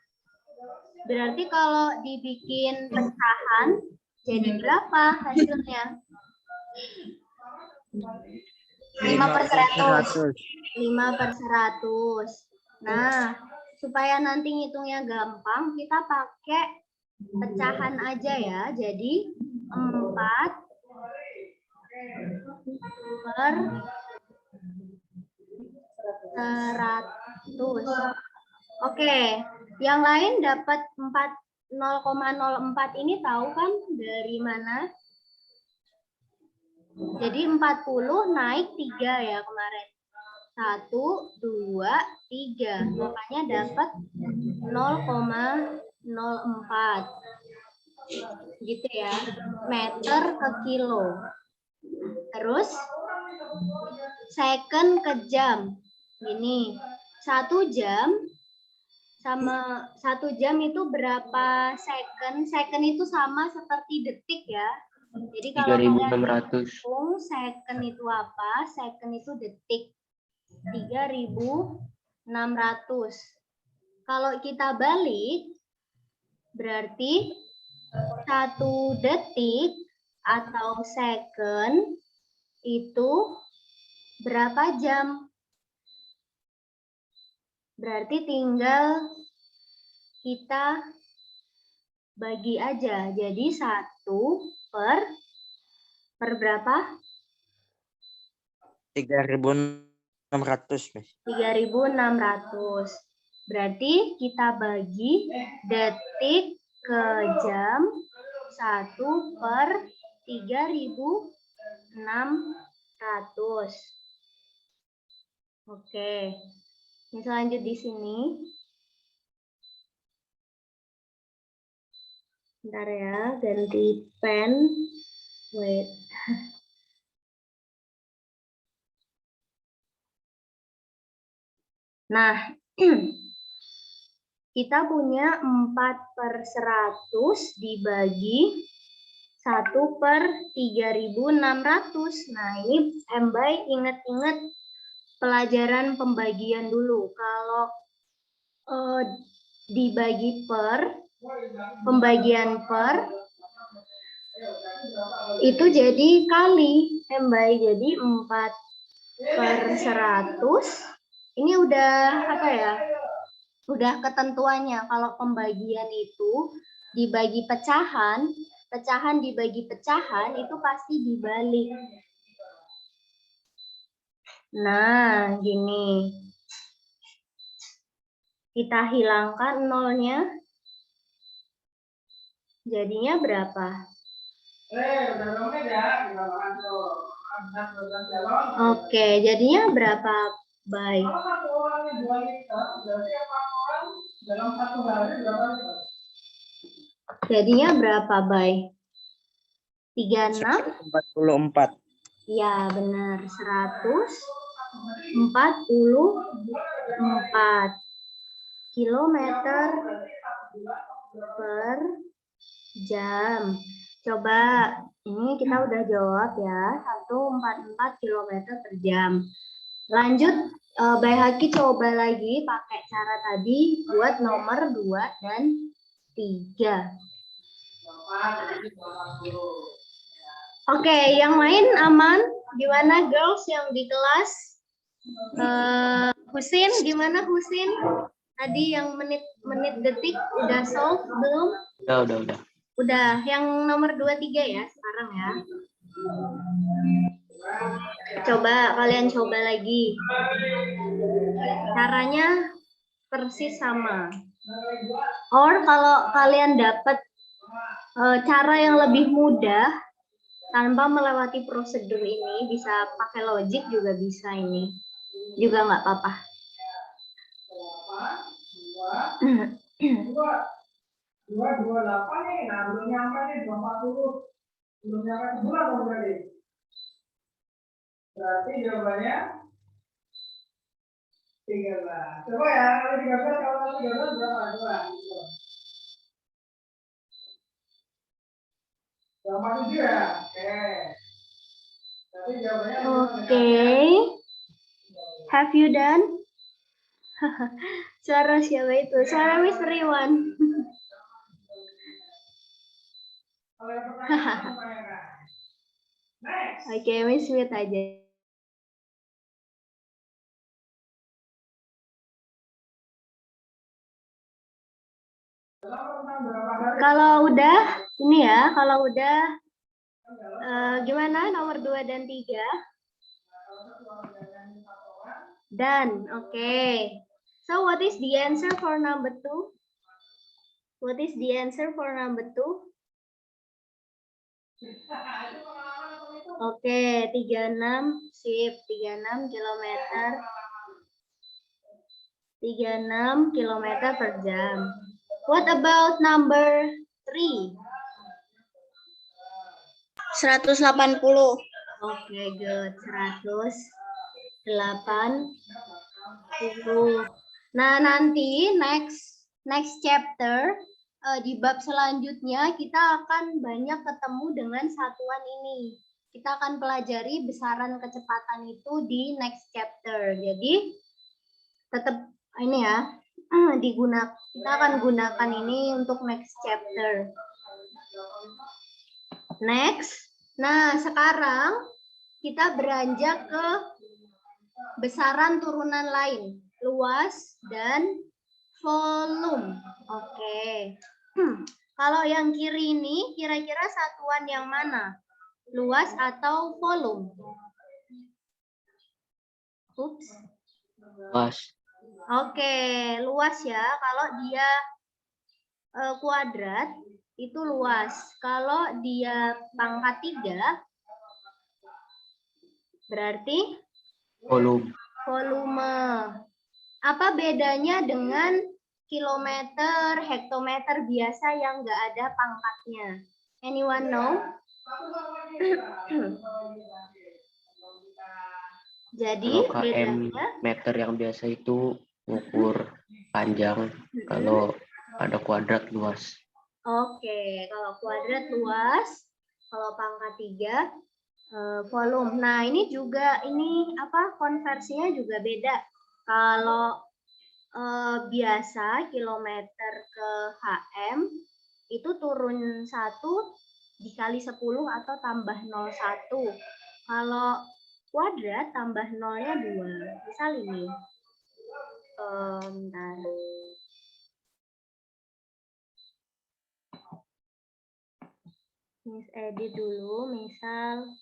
[SPEAKER 1] Berarti kalau dibikin pecahan, jadi berapa hasilnya? 5/100. 5/100. Nah, supaya nanti ngitungnya gampang, kita pakai pecahan aja ya. Jadi 4/100. Oke, yang lain dapat 0,04 ini tahu kan dari mana? Jadi 40 naik 3 ya kemarin. 1, 2, 3. Makanya dapat 0,04. Gitu ya. Meter ke kilo. Terus second ke jam. Gini. 1 jam sama 1 jam itu berapa second? Second itu sama seperti detik ya. Jadi kalau
[SPEAKER 5] 3.600.
[SPEAKER 1] second itu apa? Second itu detik. 3.600. Kalau kita balik, berarti 1 detik atau second itu berapa jam? Berarti tinggal kita bagi aja. Jadi 1 per berapa?
[SPEAKER 2] 3.600, Miss.
[SPEAKER 1] 3.600. Berarti kita bagi detik ke jam 1 per 3.600. Oke. Ini lanjut di sini. Bentar ya, ganti pen. Wait. Nah, kita punya 4/100 dibagi 1 per 3.600. Nah, ini Mbak ingat-ingat pelajaran pembagian dulu. Kalau dibagi per, pembagian per, itu jadi kali. Mbak, jadi 4/100. Ini udah apa ya? Udah ketentuannya. Kalau pembagian itu dibagi pecahan, pecahan dibagi pecahan itu pasti dibalik. Nah, gini. Kita hilangkan nolnya. Jadinya berapa? Oke, jadinya berapa, Bay? Jadinya berapa, Bay? 36?
[SPEAKER 2] 44.
[SPEAKER 1] Ya, benar. 144 kilometer per jam. Coba, ini kita udah jawab ya. 144 kilometer per jam. Lanjut, Bay Haki coba lagi pakai cara tadi buat nomor 2 dan 3. Oke, yang lain aman? Gimana girls yang di kelas? Husin, gimana Husin? Tadi yang menit detik udah solve belum?
[SPEAKER 5] Udah.
[SPEAKER 1] Udah, yang nomor 2, 3 ya sekarang ya. Coba, kalian coba lagi. Caranya persis sama. Or kalau kalian dapat cara yang lebih mudah tanpa melewati prosedur ini, bisa pakai logic juga bisa ini. Juga nggak apa-apa.
[SPEAKER 4] 228 nih, nah belum nyampe nih 240, belum nyampe sebulan dong berarti. Berarti jawabannya 13. Coba ya, kalau 13 kalau 13 berapa? Coba. 27 ya? Oke. Berarti jawabannya
[SPEAKER 1] Okay. Have you done? Suara siapa itu? Suara Miss Riwan.
[SPEAKER 4] kalau yang pertanyaan pertanyakan. Next.
[SPEAKER 1] Oke, Miss mute aja. Kalau udah, ini ya, kalau udah, gimana nomor 2 dan 3? Done, oke. So, what is the answer for number 2? What is the answer for number 2? Oke, 36, sip, 36 kilometer. 36 kilometer per jam. What about number 3?
[SPEAKER 7] 180.
[SPEAKER 1] Oke, good. 180. Nah, nanti next chapter di bab selanjutnya kita akan banyak ketemu dengan satuan ini. Kita akan pelajari besaran kecepatan itu di next chapter. Jadi tetap ini ya, kita akan gunakan ini untuk next chapter. Next. Nah, sekarang kita beranjak ke besaran turunan lain, luas dan volume. Oke. Kalau yang kiri ini kira-kira satuan yang mana? Luas atau volume? Ups.
[SPEAKER 5] Luas.
[SPEAKER 1] Oke, luas ya. Kalau dia kuadrat itu luas. Kalau dia pangkat 3 berarti
[SPEAKER 5] Volume.
[SPEAKER 1] volume. Apa bedanya dengan kilometer, hektometer biasa yang nggak ada pangkatnya? Anyone know? Jadi
[SPEAKER 5] Kalau km
[SPEAKER 1] bedanya
[SPEAKER 5] meter yang biasa itu ukur panjang, kalau ada kuadrat luas.
[SPEAKER 1] Oke, kalau kuadrat luas, kalau pangkat 3 volume. Nah, ini juga konversinya juga beda. Kalau biasa kilometer ke HM itu turun 1 dikali 10 atau tambah 0,1. Kalau kuadrat tambah 0-nya 2. Misal ini. Bentar. Miss edit dulu, misal.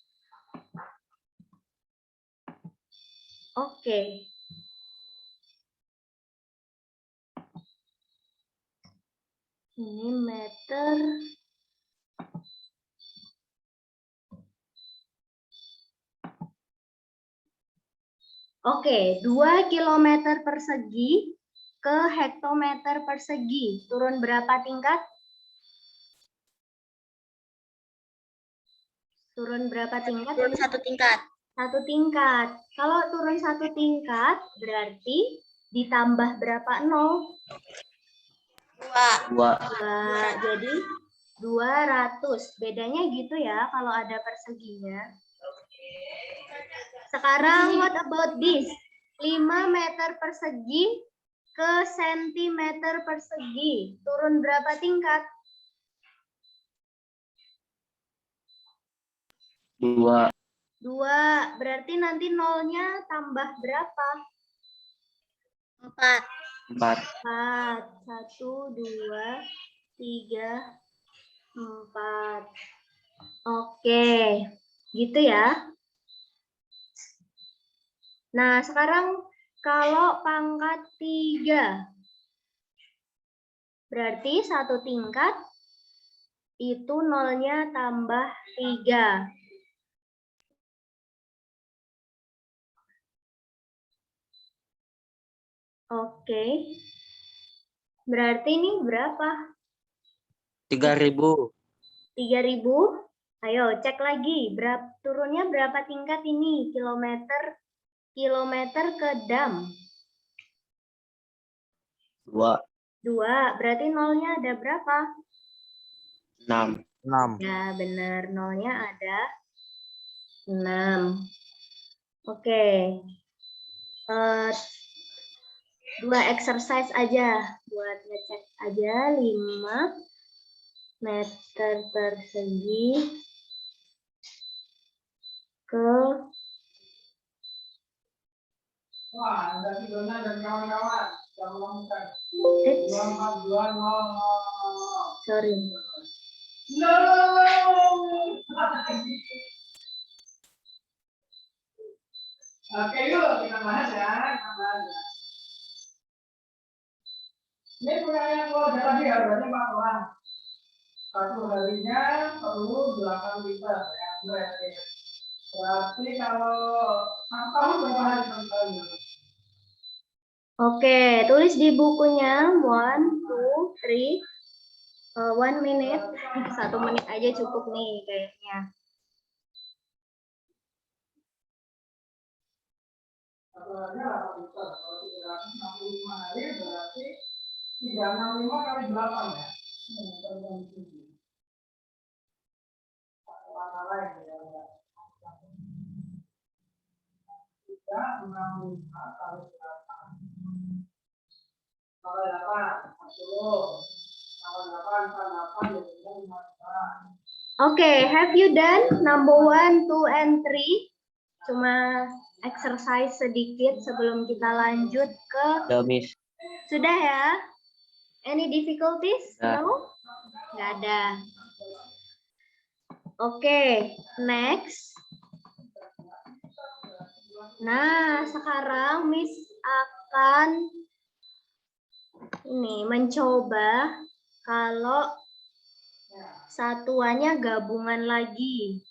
[SPEAKER 1] Oke. Ini meter. Oke, 2 kilometer persegi ke hektometer persegi. Turun berapa tingkat? Turun berapa tingkat?
[SPEAKER 7] Turun 1 tingkat.
[SPEAKER 1] 1 tingkat. Kalau turun 1 tingkat, berarti ditambah berapa 0?
[SPEAKER 7] 2.
[SPEAKER 5] 2.
[SPEAKER 1] Jadi 200. Bedanya gitu ya kalau ada perseginya. Sekarang what about this? 5 meter persegi ke sentimeter persegi. Turun berapa tingkat?
[SPEAKER 5] 2.
[SPEAKER 1] 2. Berarti nanti nolnya tambah berapa?
[SPEAKER 7] 4.
[SPEAKER 1] 4. 1, 2, 3, 4. Oke. Gitu ya. Nah, sekarang kalau pangkat 3. Berarti satu tingkat itu nolnya tambah 3. Oke. Berarti ini berapa?
[SPEAKER 2] 3.000.
[SPEAKER 1] 3.000. Ayo cek lagi. Turunnya berapa tingkat ini? Kilometer ke dam.
[SPEAKER 5] 2,
[SPEAKER 1] 2. Berarti nolnya ada berapa?
[SPEAKER 5] 6.
[SPEAKER 2] 6.
[SPEAKER 1] Ya, benar. Nolnya ada 6. Oke. 2 exercise aja. Buat ngecek aja. 5 meter persegi ke
[SPEAKER 4] Wah, ada Dona dan kawan-kawan. Yang melakukan.
[SPEAKER 1] Eits,
[SPEAKER 4] 2420.
[SPEAKER 1] sorry.
[SPEAKER 4] No! Oke, yuk kita bahas ya. Kita bahas ya. Ini punya keluarga tadi harganya 4 orang. Satu harinya perlu 8 liter ya. Berarti kalau 6 tahun berapa hari sekali?
[SPEAKER 1] Oke, tulis di bukunya 1, 2, 3, 1 minute. 1 menit aja cukup nih kayaknya.
[SPEAKER 4] Satu harinya 8 liter. Kalau 365 hari berarti 365 kali 8 ya. Warna lain ya. 365 kali 8. Kalau 8, 10. Kalau 8, 8, 15.
[SPEAKER 1] Oke, have you done number 1, 2, and 3? Cuma exercise sedikit sebelum kita lanjut ke...
[SPEAKER 5] Udah, Miss.
[SPEAKER 1] Sudah ya? Any difficulties?
[SPEAKER 5] Sudah.
[SPEAKER 1] No? Nggak ada. Oke, next. Nah, sekarang Miss akan mencoba kalau satuannya gabungan lagi.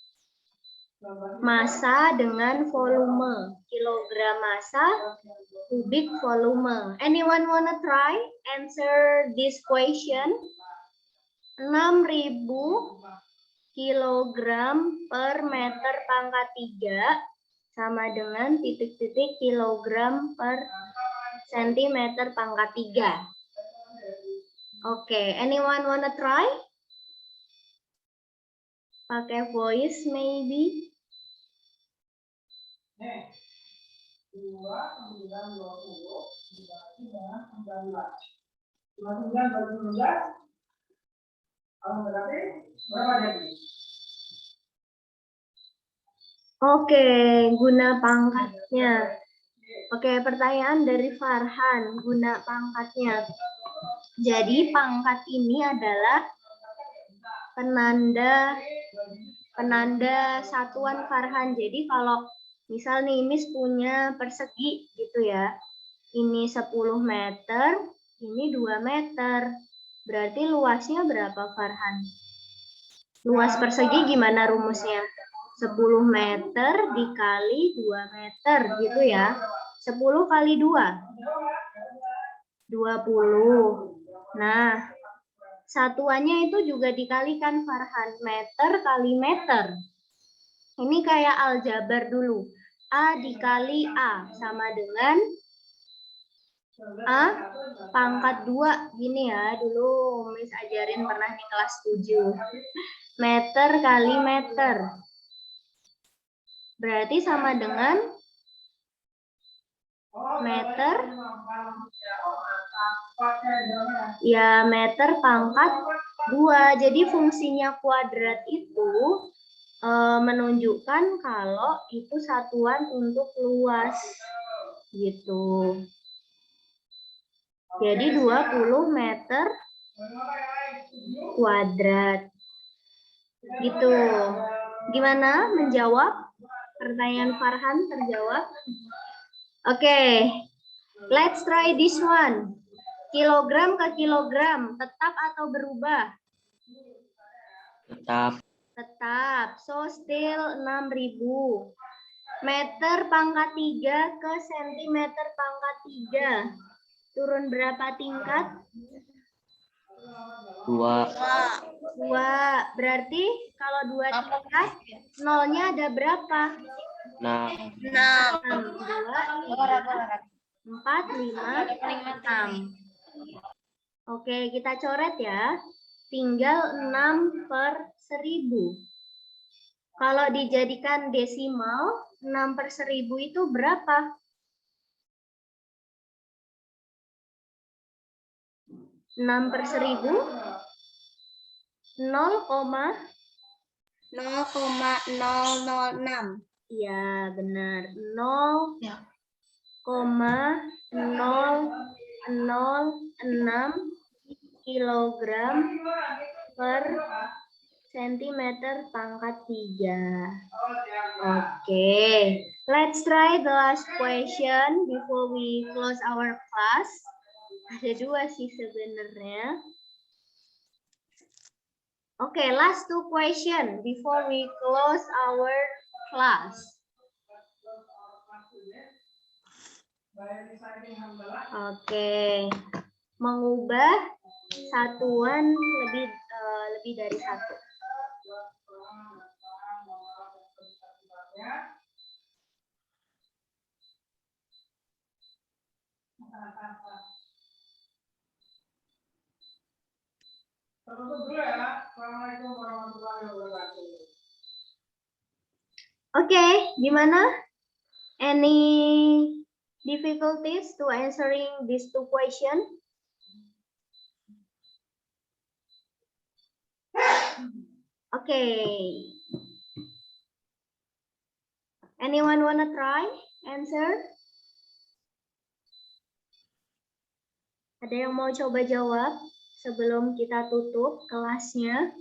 [SPEAKER 1] Massa dengan volume. Kilogram massa, kubik volume. Anyone wanna try answer this question? 6.000 kilogram per meter pangkat 3 sama dengan titik-titik kilogram per sentimeter pangkat 3. Oke, anyone wanna try? Pakai voice maybe.
[SPEAKER 4] 2, 9, 20, dibagi dengan 19. 29 bagi 19. Kalau berarti berapa jadi?
[SPEAKER 1] Oke, guna pangkatnya. Oke, pertanyaan dari Farhan, guna pangkatnya. Jadi pangkat ini adalah penanda satuan Farhan. Jadi kalau misal nih Miss punya persegi gitu ya. Ini 10 meter, ini 2 meter. Berarti luasnya berapa Farhan? Luas persegi gimana rumusnya? 10 meter dikali 2 meter gitu ya. 10 kali 2. 20. Nah, satuannya itu juga dikalikan Farhan. Meter kali meter. Ini kayak aljabar dulu. A dikali A sama dengan A pangkat 2. Gini ya, dulu Miss ajarin pernah di kelas 7. Meter kali meter. Berarti sama dengan meter. Ya, meter pangkat 2. Jadi fungsinya kuadrat itu menunjukkan kalau itu satuan untuk luas. Gitu. Jadi 20 meter kuadrat. Gitu. Gimana menjawab? Pertanyaan Farhan terjawab? Oke. Let's try this one. Kilogram ke kilogram, tetap atau berubah?
[SPEAKER 5] Tetap.
[SPEAKER 1] Tetap. So still 6.000. Meter pangkat 3 ke sentimeter pangkat 3. Turun berapa tingkat?
[SPEAKER 5] 2.
[SPEAKER 1] 2. Berarti kalau 2 tingkat, nolnya ada berapa?
[SPEAKER 5] 6.
[SPEAKER 7] 6.
[SPEAKER 1] 6. 2, 3, 4, 5, 6. Oke, kita coret ya. Tinggal 6 per 1000. Kalau dijadikan desimal, 6 per 1000 itu berapa? 6 per 1000?
[SPEAKER 7] 0,0006.
[SPEAKER 1] Iya, benar. 0,006 kilogram per sentimeter pangkat 3. Oke. Let's try the last question before we close our class. Ada 2 sih sebenarnya. Oke, last 2 question before we close our class. Oke, mengubah satuan lebih dari 1. Oke, gimana? Any difficulties to answering these 2 questions? Okay. Anyone wanna try answer? Ada yang mau coba jawab sebelum kita tutup kelasnya?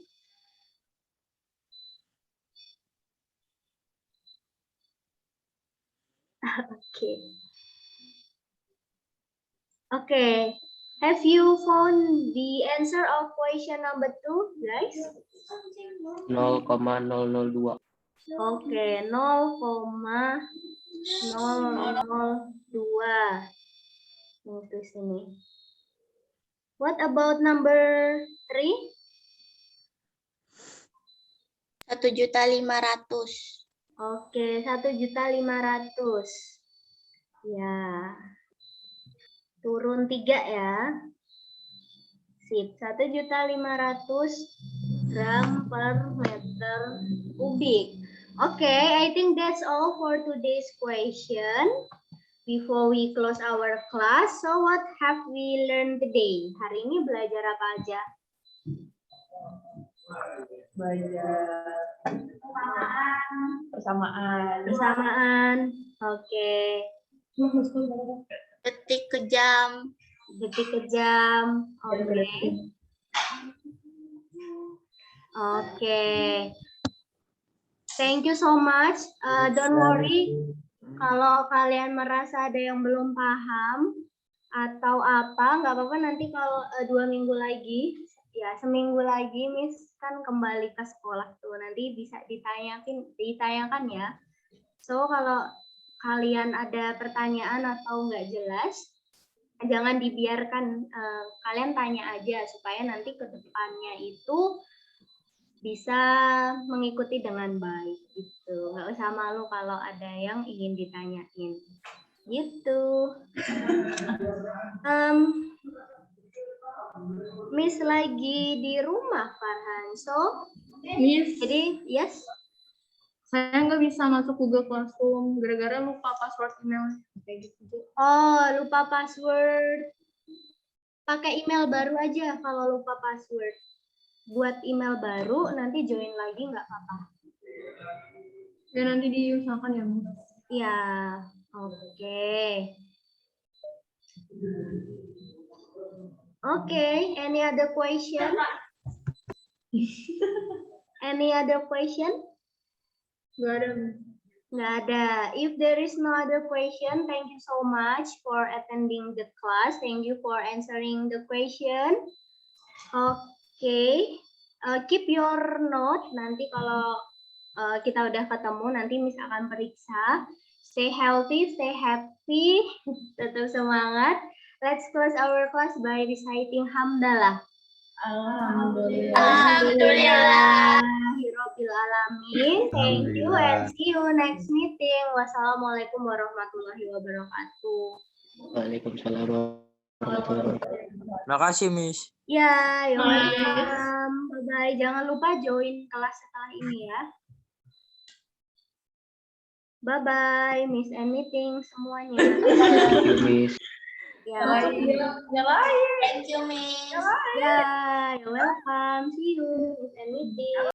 [SPEAKER 1] Okay. Okay. Have you found the answer of question number 2, guys?
[SPEAKER 5] 0,002.
[SPEAKER 1] Oke, 0,002. Itu sini. What about number 3?
[SPEAKER 7] 1.500.000.
[SPEAKER 1] Oke, 1.500.000. Ya. Turun 3 ya. Sip, 1.500.000 gram per meter kubik. Okay, I think that's all for today's question. Before we close our class, so what have we learned today? Hari ini belajar apa aja? Persamaan. Oke.
[SPEAKER 7] Detik ke jam.
[SPEAKER 1] Detik ke jam. Oke. Oke. Thank you so much. Don't worry. Kalau kalian merasa ada yang belum paham atau apa, nggak apa-apa nanti kalau 2 minggu lagi, ya seminggu lagi Miss kan kembali ke sekolah tuh, nanti bisa ditanyakan ya. So kalau kalian ada pertanyaan atau nggak jelas, jangan dibiarkan, kalian tanya aja supaya nanti ke depannya itu bisa mengikuti dengan baik gitu. Nggak usah malu kalau ada yang ingin ditanyain gitu. Miss lagi di rumah Farhan, so
[SPEAKER 3] Miss,
[SPEAKER 1] jadi yes.
[SPEAKER 3] saya nggak bisa masuk Google Classroom gara-gara lupa password email kayak gitu.
[SPEAKER 1] Oh, lupa password. Pakai email baru aja kalau lupa password. Buat email baru, nanti join lagi nggak apa-apa.
[SPEAKER 3] Ya nanti diusahakan ya, Miss.
[SPEAKER 1] Ya, oke. Oke, any other question? Any other question?
[SPEAKER 3] Nggak ada, Miss.
[SPEAKER 1] Nggak ada. If there is no other question, thank you so much for attending the class. Thank you for answering the question. Oke. Keep your note. Nanti kalau kita udah ketemu, nanti Miss akan periksa. Stay healthy, stay happy. Tetap semangat. Let's close our class by reciting hamdalah.
[SPEAKER 6] Alhamdulillah.
[SPEAKER 1] Alhamdulillahirabbil alamin. Thank you and see you next meeting. Wassalamualaikum warahmatullahi wabarakatuh.
[SPEAKER 5] Waalaikumsalam warahmatullahi wabarakatuh.
[SPEAKER 2] Makasih, Miss.
[SPEAKER 1] Ya, you're welcome. Bye-bye. Jangan lupa join kelas setelah ini ya. Bye-bye, Miss and meeting semuanya.
[SPEAKER 5] Thank you, Miss.
[SPEAKER 1] Ya,
[SPEAKER 6] Thank you, Miss.
[SPEAKER 1] ya, you're welcome. See you, Miss and meeting.